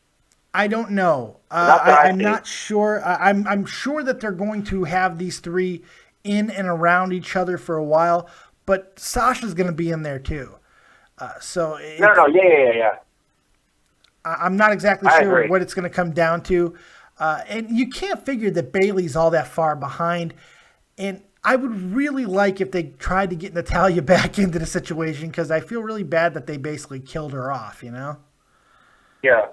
I don't know. I'm not sure. I'm sure that they're going to have these 3 in and around each other for a while, but Sasha's going to be in there too. Yeah. I'm not exactly I sure agree. what it's going to come down to. And you can't figure that Bailey's all that far behind. And I would really like if they tried to get Natalya back into the situation, because I feel really bad that they basically killed her off, you know? Yeah.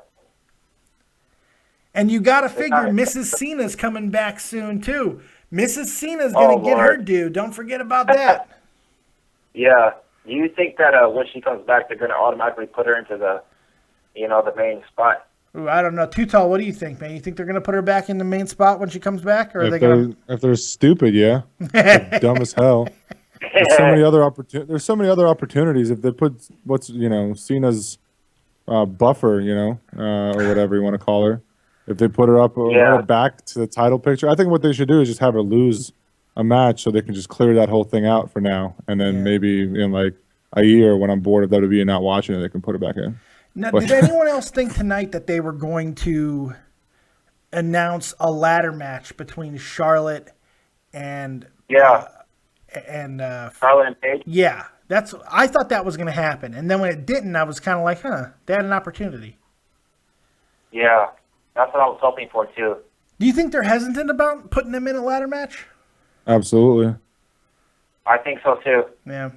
And you got to figure Mrs. Cena's coming back soon, too. Mrs. Cena's going to get her due. Don't forget about that. Yeah. Do you think that when she comes back, they're going to automatically put her into the main spot? Ooh, I don't know. Too Tall, what do you think, man? You think they're going to put her back in the main spot when she comes back? Or are they going to... If they're stupid, yeah. They're dumb as hell. There's so many other opportunities. If they put Cena's buffer, or whatever you want to call her, if they put her up back to the title picture, I think what they should do is just have her lose a match so they can just clear that whole thing out for now, and then maybe in like a year when I'm bored of WWE and not watching it, they can put her back in. Now, did anyone else think tonight that they were going to announce a ladder match between Charlotte and Charlotte and Paige? Yeah, I thought that was going to happen, and then when it didn't, I was kind of like, they had an opportunity. Yeah, that's what I was hoping for too. Do you think they're hesitant about putting them in a ladder match? Absolutely. I think so too. Yeah.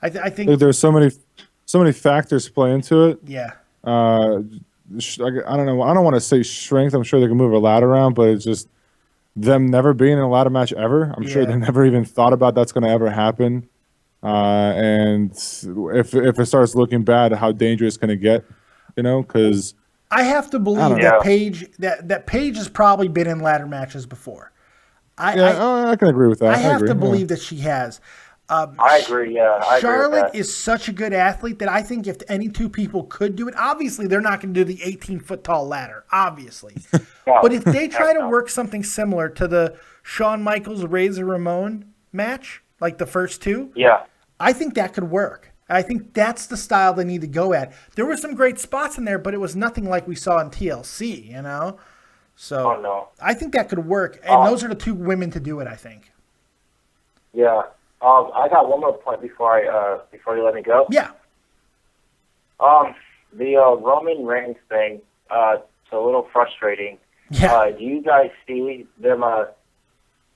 I think there's so many factors to play into it. Yeah. I don't know. I don't want to say strength. I'm sure they can move a ladder around, but it's just them never being in a ladder match ever. I'm sure they never even thought about that's going to ever happen. And if it starts looking bad, how dangerous can it get? Because I have to believe that Paige that Paige has probably been in ladder matches before. I can agree with that. I have to believe that she has. I agree, yeah. Charlotte is such a good athlete that I think if any two people could do it, obviously they're not going to do the 18-foot tall ladder, obviously. But if they try to work something similar to the Shawn Michaels Razor Ramon match, like the first two, I think that could work. I think that's the style they need to go at. There were some great spots in there, but it was nothing like we saw in TLC, So I think that could work, and those are the two women to do it, I think. Yeah. I got one more point before you let me go. Yeah. The Roman Reigns thing, it's a little frustrating. Yeah. Do you guys see them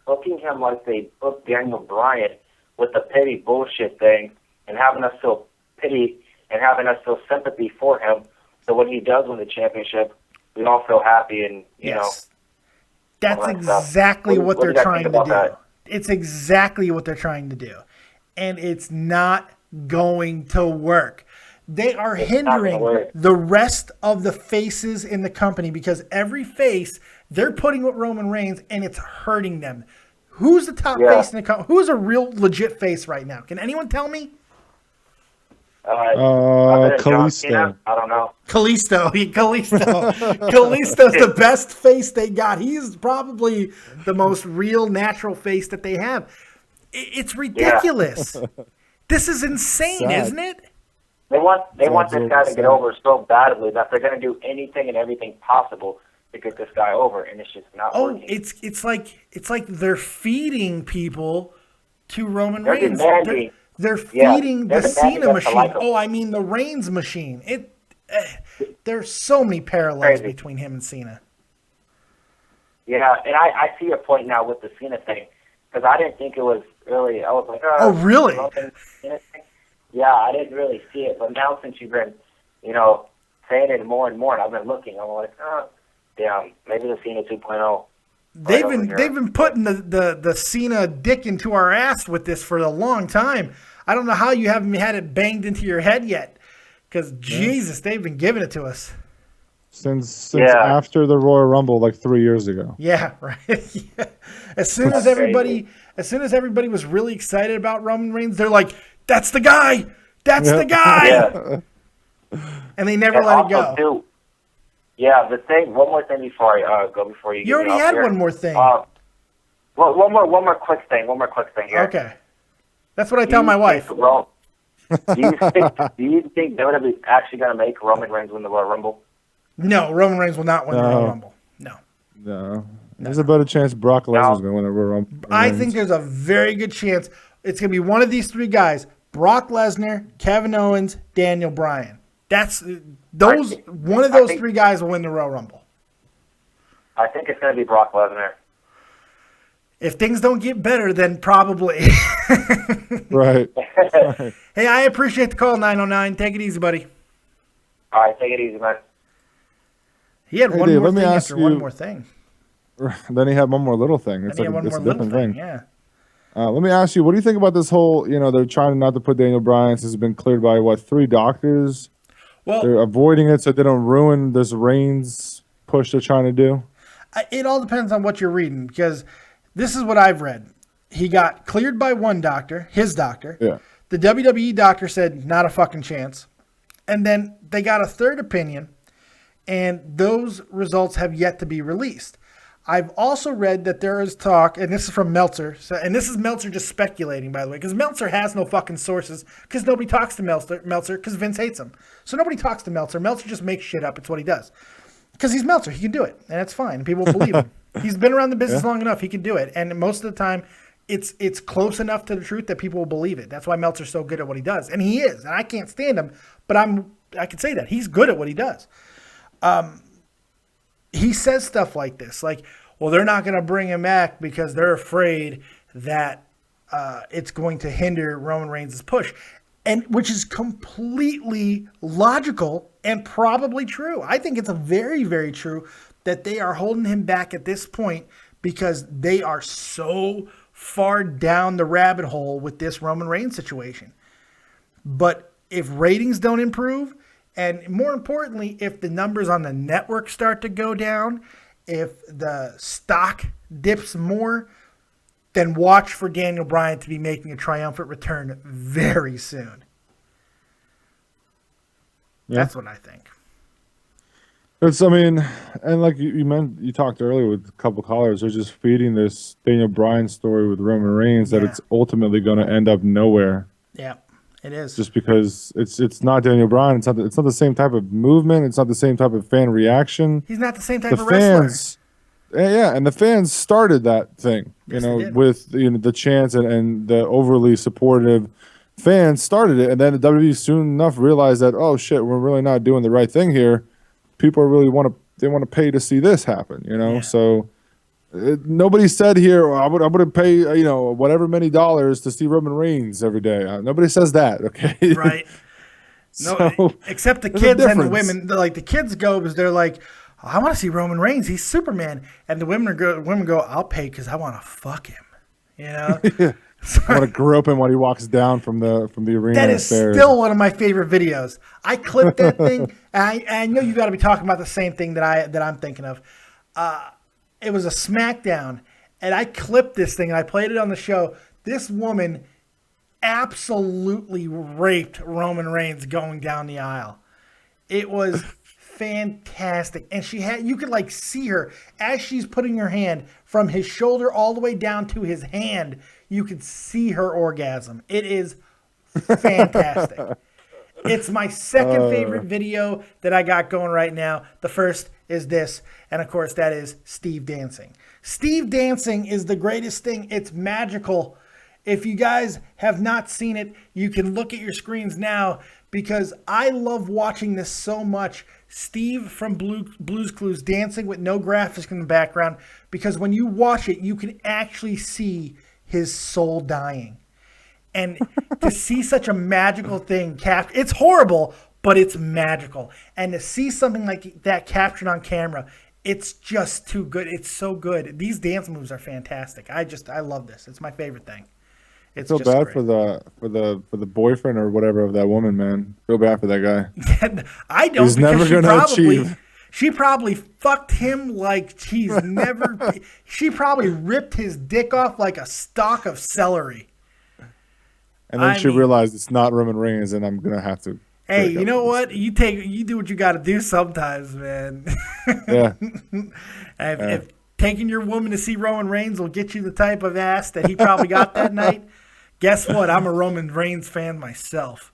booking him like they booked Daniel Bryan with the petty bullshit thing and having us feel pity and having us feel sympathy for him, so when he does win the championship, we all feel happy and you know. That's exactly what they're trying to do. It's exactly what they're trying to do. And it's not going to work. They are hindering the rest of the faces in the company because every face, they're putting with Roman Reigns and it's hurting them. Who's the top face in the company? Who's a real legit face right now? Can anyone tell me? Kalisto. I don't know. Kalisto's the best face they got. He's probably the most real, natural face that they have. It's ridiculous. This is insane, isn't it? They want this guy to get over so badly that they're going to do anything and everything possible to get this guy over, and it's just not working. It's like they're feeding people to Roman They're Reigns. demanding. They're feeding the Cena machine. Like the Reigns machine. There's so many parallels between him and Cena. Yeah, and I see your point now with the Cena thing because I didn't think it was really. I was like, oh really? Yeah, I didn't really see it, but now since you've been, saying it more and more, and I've been looking, I'm like, damn, maybe the Cena 2.0. They've been putting the Cena dick into our ass with this for a long time. I don't know how you haven't had it banged into your head yet, because Jesus, they've been giving it to us since after the Royal Rumble, like 3 years ago. Yeah, right. Yeah. As soon as everybody was really excited about Roman Reigns, they're like, "That's the guy! That's the guy!" Yeah. And they never let it go. Too, the thing. One more thing before I go. Before you already had one more thing. Well, one more quick thing. Here. Okay, that's what I tell my wife. Do you think WWE actually going to make Roman Reigns win the Royal Rumble? No, Roman Reigns will not win the Royal Rumble. No. There's a better chance Brock Lesnar's going to win the Royal Rumble. I think there's a very good chance it's going to be one of these three guys: Brock Lesnar, Kevin Owens, Daniel Bryan. One of those three guys will win the Royal Rumble. I think it's going to be Brock Lesnar. If things don't get better, then probably. Right. Hey, I appreciate the call, 909. Take it easy, buddy. All right, take it easy, man. He had one Dave, more let me thing ask after you- one more thing. Then he had one more little thing. It's Then he had one it's more a little different thing. Yeah. Let me ask you, what do you think about this whole, they're trying not to put Daniel Bryan since he's been cleared by, 3 doctors? Well, they're avoiding it so they don't ruin this Reigns push they're trying to do? It all depends on what you're reading, because this is what I've read. He got cleared by one doctor, his doctor. Yeah. The WWE doctor said, not a fucking chance. And then they got a third opinion, and those results have yet to be released. I've also read that there is talk, and this is from Meltzer, and this is Meltzer just speculating, by the way, because Meltzer has no fucking sources, because nobody talks to Meltzer, because Vince hates him. So nobody talks to Meltzer. Meltzer just makes shit up. It's what he does. Because he's Meltzer. He can do it, and it's fine. People believe him. He's been around the business long enough. He can do it. And most of the time, it's close enough to the truth that people will believe it. That's why Meltzer's so good at what he does. And he is. And I can't stand him, but I can say that. He's good at what he does. He says stuff like this, like, well, they're not going to bring him back because they're afraid that it's going to hinder Roman Reigns' push, and which is completely logical and probably true. I think it's a very, very true that they are holding him back at this point because they are so far down the rabbit hole with this Roman Reigns situation. But if ratings don't improve, and more importantly, if the numbers on the network start to go down, if the stock dips more, then watch for Daniel Bryan to be making a triumphant return very soon. Yeah. That's what I think. And like you talked earlier with a couple callers, they're just feeding this Daniel Bryan story with Roman Reigns that it's ultimately going to end up nowhere. Yeah, it is. Just because it's not Daniel Bryan, it's not the same type of movement, it's not the same type of fan reaction. He's not the same type of wrestler. Yeah, and the fans started that thing, with the chants and the overly supportive fans started it, and then the WWE soon enough realized that, oh shit, we're really not doing the right thing here. People really want to pay to see this happen, So nobody said here, I would pay whatever many dollars to see Roman Reigns every day. Nobody says that, okay? Right. No, except the kids and the women. Like the kids go because they're like, I want to see Roman Reigns. He's Superman. And the women go, I'll pay because I want to fuck him. I want to grope him when he walks down from the arena. That is still one of my favorite videos. I clipped that thing. And I know you got to be talking about the same thing that I'm thinking of. It was a SmackDown, and I clipped this thing and I played it on the show. This woman absolutely raped Roman Reigns going down the aisle. It was fantastic, and you could like see her as she's putting her hand from his shoulder all the way down to his hand. You could see her orgasm. It is fantastic. It's my second favorite video that I got going right now. The first is this, and of course that is Steve dancing. Steve dancing is the greatest thing. It's magical. If you guys have not seen it, you can look at your screens now because I love watching this so much. Steve from Blue's Clues dancing with no graphics in the background, because when you watch it, you can actually see his soul dying. And to see such a magical thing it's horrible, but it's magical. And to see something like that captured on camera, it's just too good. It's so good. These dance moves are fantastic. I love this. It's my favorite thing. It's feel just bad great. for the boyfriend or whatever of that woman, man. Feel bad for that guy. I don't. He's never gonna achieve. She probably fucked him like he's never. She probably ripped his dick off like a stalk of celery. And then she realized it's not Roman Reigns, and I'm gonna have to. Hey, you know what? You do what you got to do sometimes, man. Yeah. If taking your woman to see Roman Reigns will get you the type of ass that he probably got that night, guess what? I'm a Roman Reigns fan myself.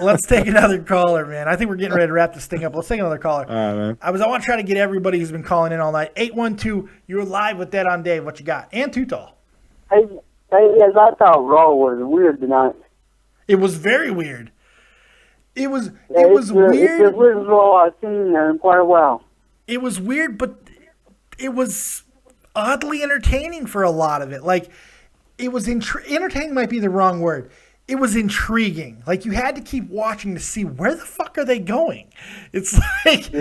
Let's take another caller, man. I think we're getting ready to wrap this thing up. Let's take another caller. All right, man. I want to try to get everybody who's been calling in all night. 812, you're live with Dead on Dave. What you got? And Too Tall. Hey, Yes, I thought Raw was weird tonight. It was very weird. It was Yeah, weird. It's the weirdest Raw I've seen in quite a while. It was weird, but it was oddly entertaining for a lot of it. Like, it was entertaining might be the wrong word. It was intriguing. Like, you had to keep watching to see where the fuck are they going. It's like,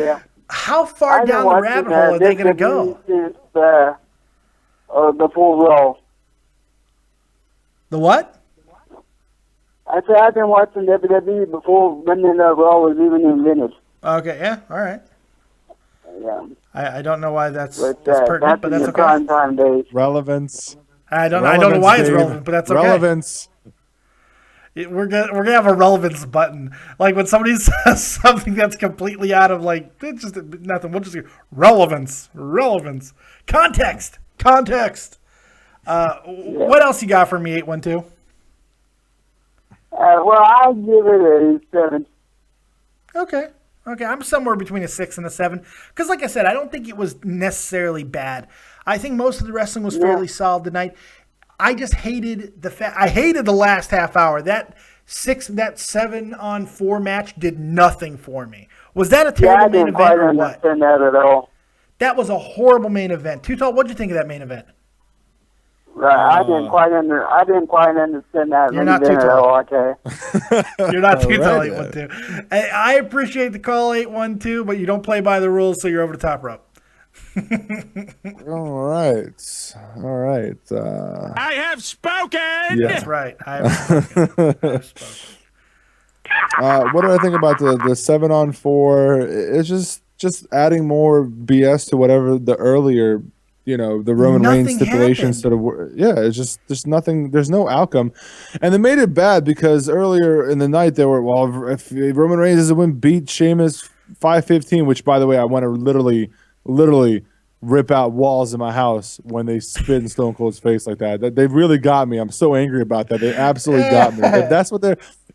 how far down the rabbit hole are they going to go? Since the full Raw. The what? I said I've been watching WWE before when the Raw was even invented. Okay, yeah, all right. Yeah. I don't know why that's That's pertinent, but in that's the okay. prime time days. Relevance. I don't know why it's relevant, but that's okay. Relevance. We're gonna have a relevance button. Like when somebody says something that's completely out of like it's just nothing. We'll just go relevance, context. What else you got for me, 812? Well, I'll give it a 7. Okay, I'm somewhere between a 6 and a 7. Because like I said, I don't think it was necessarily bad. I think most of the wrestling was fairly solid tonight. I just hated I hated the last half hour. That 7-on-4 match did nothing for me. Was that a terrible main event or what? I didn't that at all. That was a horrible main event. Too Tall, what did you think of that main event? Right, I didn't quite understand that. You're not Too Tall. Okay. You're not Too Tall, 812. I appreciate the call, 812, but you don't play by the rules, so you're over the top rope. All right. I have spoken. Yeah. That's right. I have spoken. What do I think about the 7-on-4? It's just adding more BS to whatever the earlier, the Roman Reigns stipulations sort of. It's just there's nothing. There's no outcome, and they made it bad because earlier in the night they were if Roman Reigns doesn't win, beat Sheamus 5-15, which by the way I want to literally rip out walls in my house when they spit in Stone Cold's face like that. They really got me. I'm so angry about that. They absolutely got me.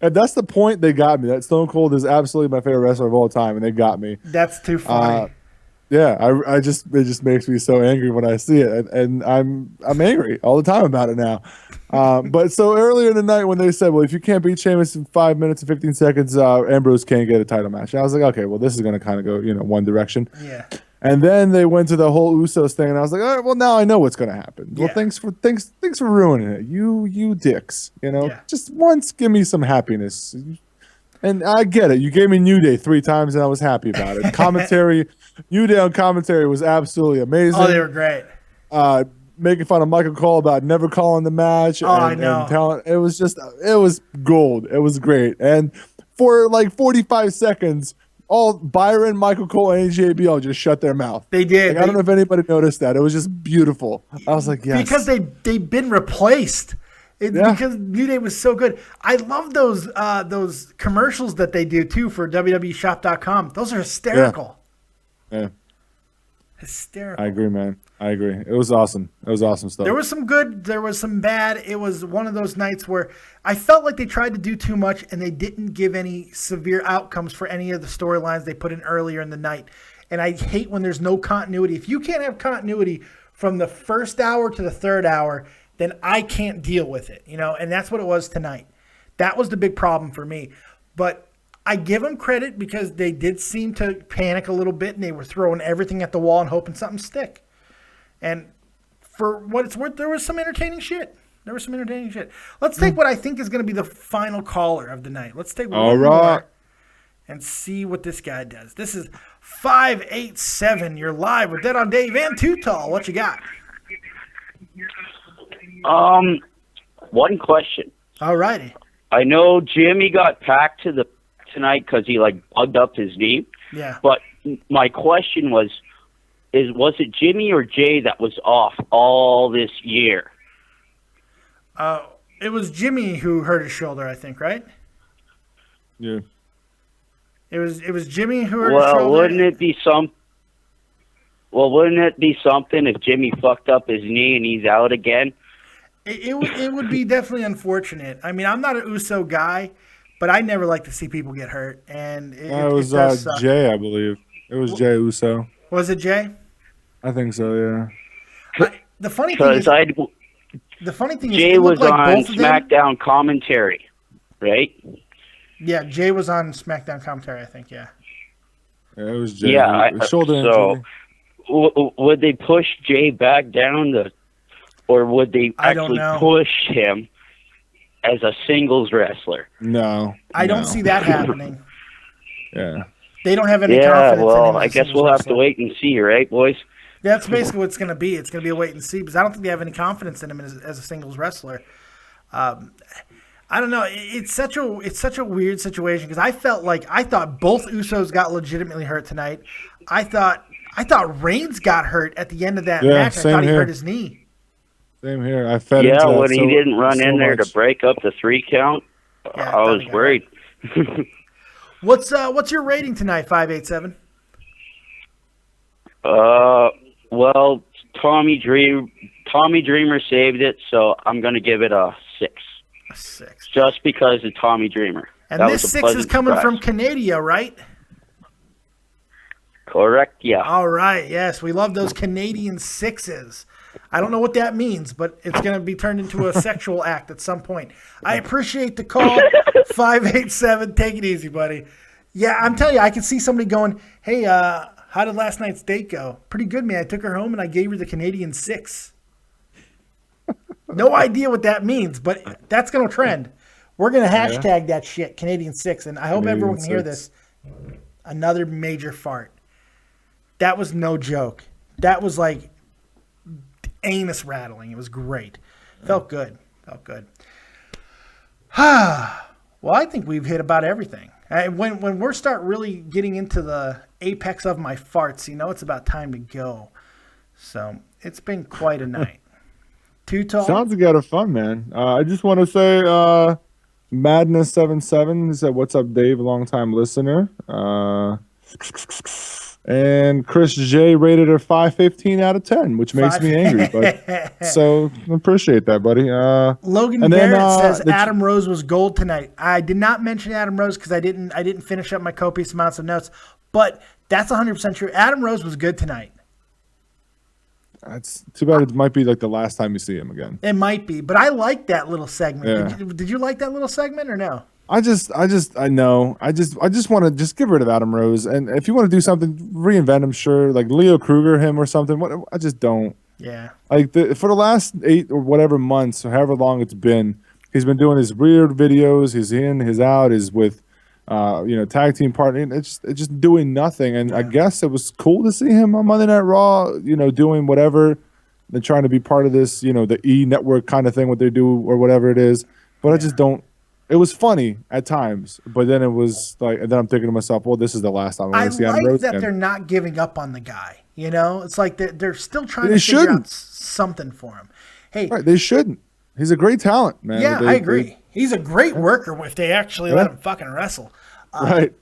If that's the point, they got me. That Stone Cold is absolutely my favorite wrestler of all time, and they got me. That's too funny. It just makes me so angry when I see it, and I'm angry all the time about it now. But so earlier in the night when they said, well, if you can't beat Sheamus in 5 minutes and 15 seconds, Ambrose can't get a title match. And I was like, okay, well, this is going to kind of go, one direction. Yeah. And then they went to the whole Usos thing, and I was like, all right, well, now I know what's going to happen. Well, thanks for ruining it, you dicks. Just once give me some happiness. And I get it. You gave me New Day 3 times, and I was happy about it. Commentary, New Day on commentary was absolutely amazing. Oh, they were great. Making fun of Michael Cole about never calling the match. I know. It was gold. It was great. And for like 45 seconds, all Byron, Michael Cole, and JBL just shut their mouth. They did. I don't know if anybody noticed that. It was just beautiful. I was like, yes. Because they've been replaced. Because New Day was so good. I love those commercials that they do too for WWEshop.com. Those are hysterical. Yeah. Hysterical. I agree, man. I agree. It was awesome. It was awesome stuff. There was some good. There was some bad. It was one of those nights where I felt like they tried to do too much and they didn't give any severe outcomes for any of the storylines they put in earlier in the night. And I hate when there's no continuity. If you can't have continuity from the first hour to the third hour, then I can't deal with it. And that's what it was tonight. That was the big problem for me. But I give them credit because they did seem to panic a little bit and they were throwing everything at the wall and hoping something stick. And for what it's worth, there was some entertaining shit. Let's take what I think is going to be the final caller of the night. Let's take one more and see what this guy does. This is 587. You're live with Dead on Dave and Too Tall. What you got? One question. All righty. I know Jimmy got packed tonight because he bugged up his knee. Yeah. But my question was it Jimmy or Jay that was off all this year? It was Jimmy who hurt his shoulder, I think, right? Yeah. It was Jimmy who hurt his shoulder. Well, wouldn't it be something if Jimmy fucked up his knee and he's out again? It would be definitely unfortunate. I mean, I'm not an Uso guy, but I never like to see people get hurt. And it was does suck. Jay, I believe. It was Jay Uso. Was it Jay? I think so, yeah. The funny thing is... The funny thing is, Jay it was looked like on both of them. SmackDown commentary, right? Yeah, Jay was on SmackDown commentary, I think. Yeah. Yeah, it was Jay. Yeah. Shoulder So, injury. would they push Jay back down or would they I don't actually know. push him as a singles wrestler? No. I don't see that happening. Yeah. They don't have any Yeah, confidence in him. well, as I a guess singles we'll have to wrestler. wait and see, right, boys? That's basically what it's going to be. It's going to be a wait and see because I don't think they have any confidence in him as a singles wrestler. I don't know. It's such a weird situation because I thought both Usos got legitimately hurt tonight. I thought Reigns got hurt at the end of that match. I thought he hurt his knee. Same here. I fed into that when he didn't run in there much. to break up the 3 count, I was worried. What's your rating tonight? 587. Well, Tommy Dreamer saved it, so I'm going to give it a 6. A 6. Just because of Tommy Dreamer. And That this was a 6 is pleasant coming surprise. from Canada, right? Correct, yeah. All right, yes. We love those Canadian 6s. I don't know what that means, but it's going to be turned into a sexual act at some point. I appreciate the call. 587. Take it easy, buddy. Yeah, I'm telling you, I can see somebody going, hey, how did last night's date go? Pretty good, man. I took her home and I gave her the Canadian 6. No idea what that means, but that's going to trend. We're going to hashtag that shit, Canadian 6, and I hope Canadian everyone can hear 6. this. Another major fart. That was no joke. That was like anus rattling. It was great. Felt good. Well, I think we've hit about everything. When we start really getting into the apex of my farts, it's about time to go. So it's been quite a night. Too tall. Sounds like you had fun, man. I just want to say, Madness77 said, "What's up, Dave? Long-time listener." And Chris J rated her 5.15 out of 10, which makes me angry. But so appreciate that, buddy. Logan and Barrett then, says Adam Rose was gold tonight. I did not mention Adam Rose because I didn't finish up my copious amounts of notes, but that's 100% true. Adam Rose was good tonight. It's too bad it might be like the last time you see him again. It might be, but I like that little segment. Yeah. Did you like that little segment or no? I just want to just get rid of Adam Rose, and if you want to do something, reinvent him, sure, like Leo Kruger him or something. I just don't. Yeah. Like for the last 8 or whatever months, or however long it's been, he's been doing his weird videos. He's in, he's out, he's with, tag team partner. It's just doing nothing. And I guess it was cool to see him on Monday Night Raw, doing whatever, and trying to be part of this, the E Network kind of thing, what they do or whatever it is. But I just don't. It was funny at times, but then it was like, and then I'm thinking to myself, well, this is the last time I'm going to see Adam Rose that again. they're not giving up on the guy. It's like they're still trying to figure out something for him. Hey, right, they shouldn't. He's a great talent, man. Yeah, I agree. He's a great worker if they actually let him fucking wrestle. Right.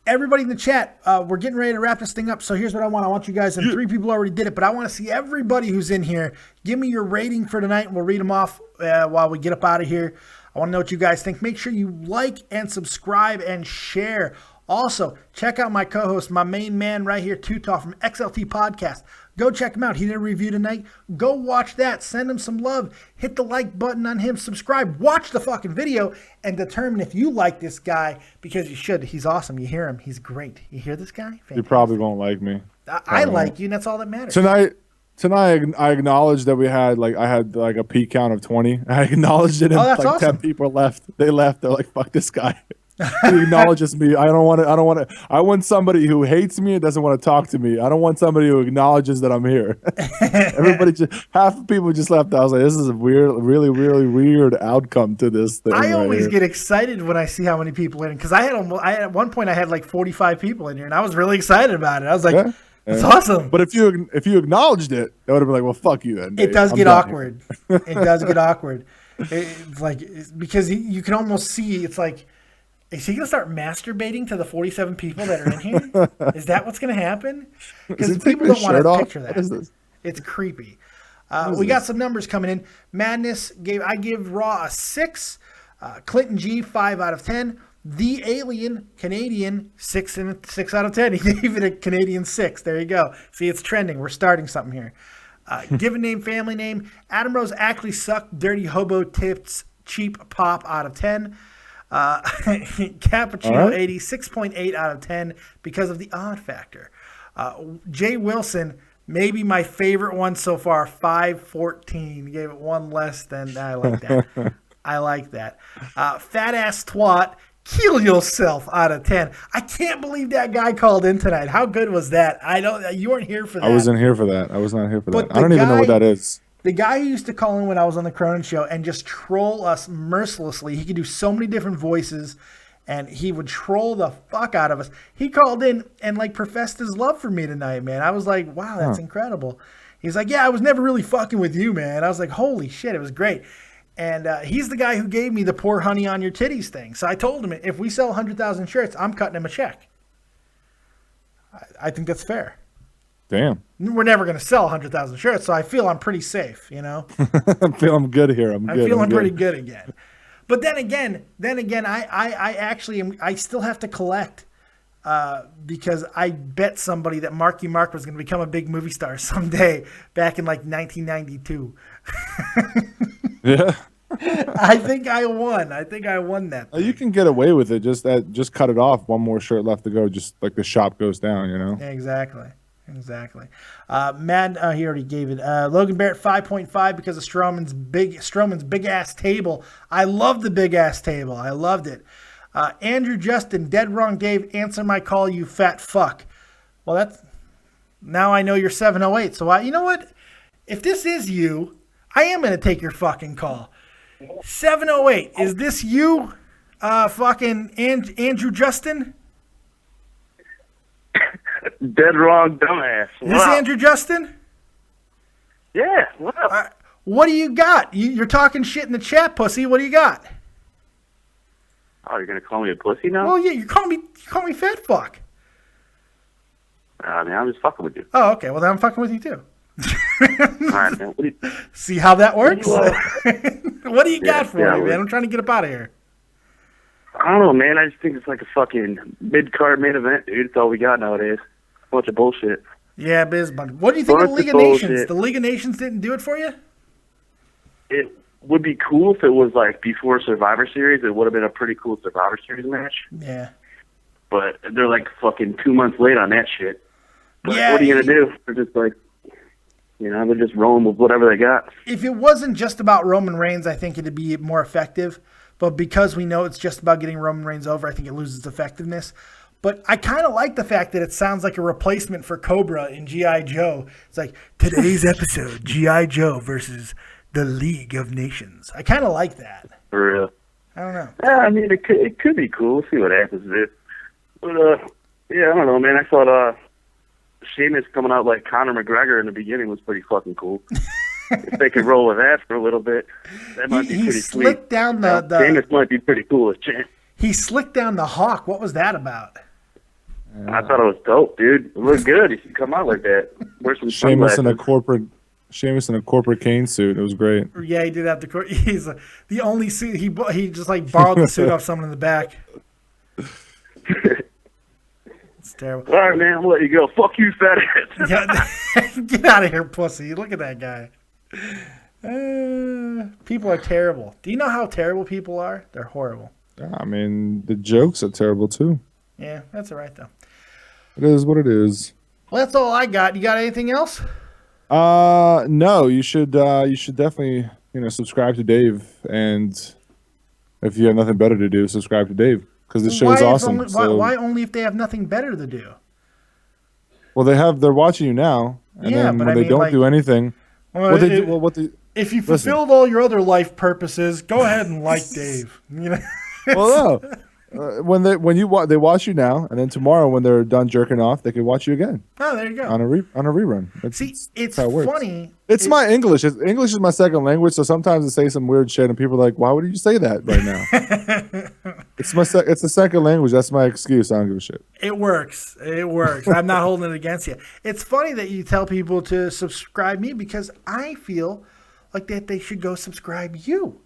Everybody in the chat, we're getting ready to wrap this thing up. So here's what I want. I want you guys, and 3 people already did it, but I want to see everybody who's in here. Give me your rating for tonight, and we'll read them off while we get up out of here. I want to know what you guys think. Make sure you like and subscribe and share. Also, check out my co-host, my main man right here, Tutal from XLT Podcast. Go check him out. He did a review tonight. Go watch that. Send him some love. Hit the like button on him. Subscribe. Watch the fucking video and determine if you like this guy, because you should. He's awesome. You hear him. He's great. You hear this guy? You probably won't like me. I like you, and that's all that matters. Tonight, I acknowledged that I had a peak count of 20. I acknowledged it, and that's awesome. 10 people left. They left. They're like, "Fuck this guy." He acknowledges me. I want somebody who hates me and doesn't want to talk to me. I don't want somebody who acknowledges that I'm here. Half the people just left. I was like, this is a really weird outcome to this thing. I always here. get excited when I see how many people in, because at one point I had like 45 people in here, and I was really excited about it. I was like, it's awesome. But if you acknowledged it, it would have been like, well, fuck you then. It does get awkward. It does get awkward. It's like, because you can almost see, it's like, is he going to start masturbating to the 47 people that are in here? Is that what's going to happen? Because people don't want to picture that. What is this? It's creepy. We got some numbers coming in. Madness I give Raw a 6. Clinton G 5 out of 10. The Alien Canadian 6 out of 10. He gave it a Canadian 6. There you go. See, it's trending. We're starting something here. Given name, family name. Adam Rose actually sucked. Dirty hobo tips. Cheap pop out of 10. Cappuccino 80, 6.8 out of 10 because of the odd factor. Jay Wilson, maybe my favorite one so far, 5.14. He gave it one less than I like that. I like that. Fat ass twat, kill yourself out of 10. I can't believe that guy called in tonight. How good was that? You weren't here for that. I wasn't here for that. I was not here for But that. I don't even know what that is. The guy who used to call in when I was on the Cronin Show and just troll us mercilessly. He could do so many different voices, and he would troll the fuck out of us. He called in and like professed his love for me tonight, man. I was like, wow, that's incredible. He's like, yeah, I was never really fucking with you, man. I was like, holy shit, it was great. And he's the guy who gave me the pour honey on your titties thing. So I told him, if we sell 100,000 shirts, I'm cutting him a check. I think that's fair. Damn. We're never going to sell 100,000 shirts, so I feel I'm pretty safe, you know? I'm feeling good here. I'm feeling pretty good again. But then again, I actually am, I still have to collect because I bet somebody that Marky Mark was going to become a big movie star someday back in like 1992. Yeah. I think I won. That. You can get away with it. Just cut it off. One more shirt left to go. Just like the shop goes down, you know? Exactly. Matt, he already gave it. Logan Barrett 5.5 because of Strowman's big ass table. I love the big ass table. I loved it. Andrew Justin, dead wrong Dave, answer my call, you fat fuck. Well, that's now I know you're 708. So you know what? If this is you, I am gonna take your fucking call. 708. Is this you? Fucking Andrew Justin? Dead wrong, dumbass. Is this Andrew Justin? Yeah, what up? What do you got? You're talking shit in the chat, pussy. What do you got? Oh, you're gonna call me a pussy now? Well, yeah, you call me fat fuck. Man, I'm just fucking with you. Oh, okay. Well, then I'm fucking with you too. All right, man. See how that works? What do you got for me, man? I'm trying to get up out of here. I don't know, man. I just think it's like a fucking mid-card main event, dude. It's all we got nowadays. Bunch of bullshit. Yeah, biz. What do you think of the League of Nations? The League of Nations didn't do it for you? It would be cool if it was like before Survivor Series. It would have been a pretty cool Survivor Series match. Yeah. But they're like fucking 2 months late on that shit. But yeah, what are you gonna do? They're just like, they're just rolling with whatever they got. If it wasn't just about Roman Reigns, I think it'd be more effective. But because we know it's just about getting Roman Reigns over, I think it loses effectiveness. But I kind of like the fact that it sounds like a replacement for Cobra in G.I. Joe. It's like, today's episode, G.I. Joe versus the League of Nations. I kind of like that. For real. I don't know. Yeah, I mean, it could be cool. We'll see what happens with it. But, yeah, I don't know, man. I thought Sheamus coming out like Conor McGregor in the beginning was pretty fucking cool. If they could roll with that for a little bit, that might be pretty sweet. Slicked down the Sheamus might be pretty cool as champ. He slicked down the Hawk. What was that about? I thought it was dope, dude. It looked good. He should come out like that. Wear some Sheamus in sunglasses. Sheamus in a corporate cane suit. It was great. Yeah, he did have he's the only suit he just like borrowed the suit off someone in the back. It's terrible. All right, man. I'll let you go. Fuck you, fat ass. Get out of here, pussy. Look at that guy. People are terrible. Do you know how terrible people are? They're horrible. I mean, the jokes are terrible too. Yeah, that's all right though. It is what it is. Well, that's all I got. You got anything else? No. You should definitely subscribe to Dave, and if you have nothing better to do, subscribe to Dave because this show is awesome. Why only if they have nothing better to do? Well, they're watching you now, and then when they don't do anything. If you fulfilled all your other life purposes, go ahead and like Dave. Well, no. They watch you now, and then tomorrow when they're done jerking off, they can watch you again. Oh, there you go. On a rerun. It's funny. It's my English. English is my second language, so sometimes I say some weird shit, and people are like, "Why would you say that right now?" It's the second language. That's my excuse. I don't give a shit. It works. I'm not holding it against you. It's funny that you tell people to subscribe me because I feel like that they should go subscribe you.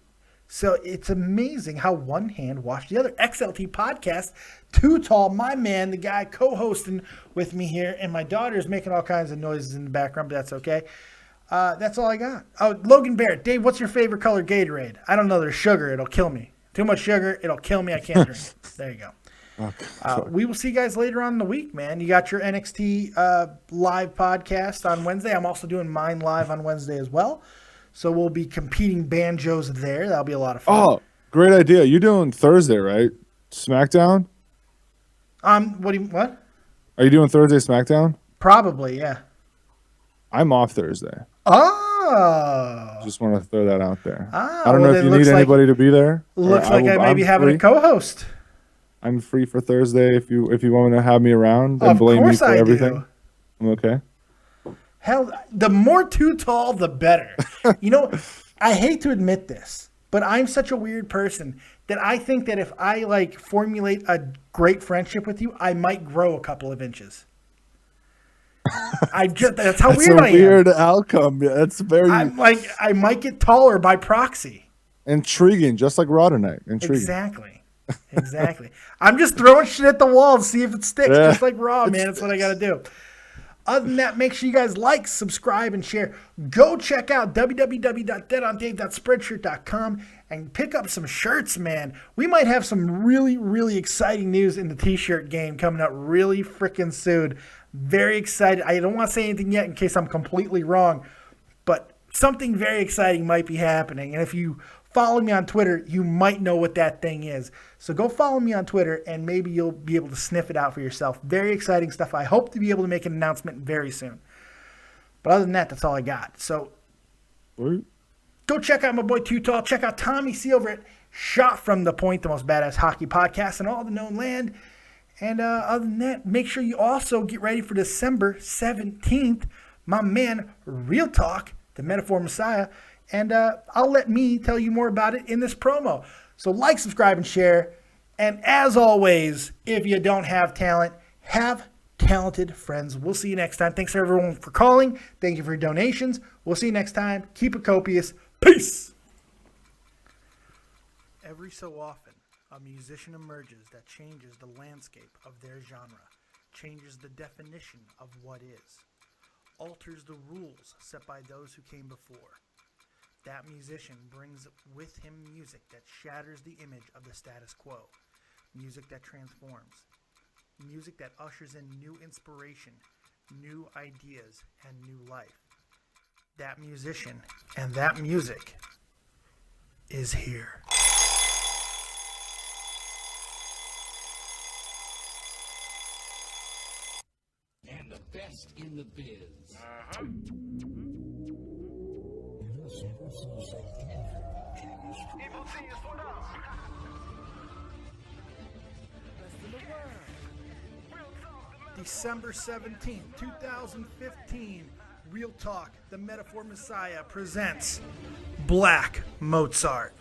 So it's amazing how one hand washed the other. XLT Podcast, Too Tall, my man, the guy co-hosting with me here, and my daughter's making all kinds of noises in the background, but that's okay. That's all I got. Oh, Logan Barrett. Dave, what's your favorite color Gatorade? I don't know. There's sugar. It'll kill me. Too much sugar. It'll kill me. I can't drink. There you go. We will see you guys later on in the week, man. You got your NXT live podcast on Wednesday. I'm also doing mine live on Wednesday as well. So we'll be competing banjos there. That'll be a lot of fun. Oh, great idea. You're doing Thursday, right? SmackDown? What? Are you doing Thursday SmackDown? Probably, yeah. I'm off Thursday. Oh. Just want to throw that out there. Ah, I don't know if you need anybody to be there. Looks like I may be having a co-host. I'm free for Thursday if you want to have me around and Of blame me course for I everything. do. I'm okay. Hell, the more too tall, the better. You know, I hate to admit this, but I'm such a weird person that I think that if I like formulate a great friendship with you, I might grow a couple of inches. That's how weird I am. That's a weird outcome. Yeah, that's very. I'm like, I might get taller by proxy. Intriguing, just like Raw tonight. Intriguing. Exactly. I'm just throwing shit at the wall to see if it sticks, Yeah. just like Raw, man. That's what I got to do. Other than that, make sure you guys like, subscribe, and share. Go check out www.deadondave.spreadshirt.com and pick up some shirts, man. We might have some really, really exciting news in the t-shirt game coming up really freaking soon. Very excited. I don't want to say anything yet in case I'm completely wrong, but something very exciting might be happening. And if you follow me on Twitter, you might know what that thing is. So go follow me on Twitter, and maybe you'll be able to sniff it out for yourself. Very exciting stuff. I hope to be able to make an announcement very soon. But other than that, that's all I got. So go check out my boy Too Tall. Check out Tommy C over at Shot From The Point, the most badass hockey podcast in all the known land. And other than that, make sure you also get ready for December 17th. My man, Real Talk, the Metaphor Messiah. And I'll let me tell you more about it in this promo. So like, subscribe, and share. And as always, if you don't have talent, have talented friends. We'll see you next time. Thanks everyone for calling. Thank you for your donations. We'll see you next time. Keep it copious. Peace. Every so often, a musician emerges that changes the landscape of their genre, changes the definition of what is, alters the rules set by those who came before. That musician brings with him music that shatters the image of the status quo, music that transforms, music that ushers in new inspiration, new ideas, and new life. That musician and that music is here. And the best in the biz. December 17th, 2015, Real Talk, the Metaphor Messiah presents Black Mozart.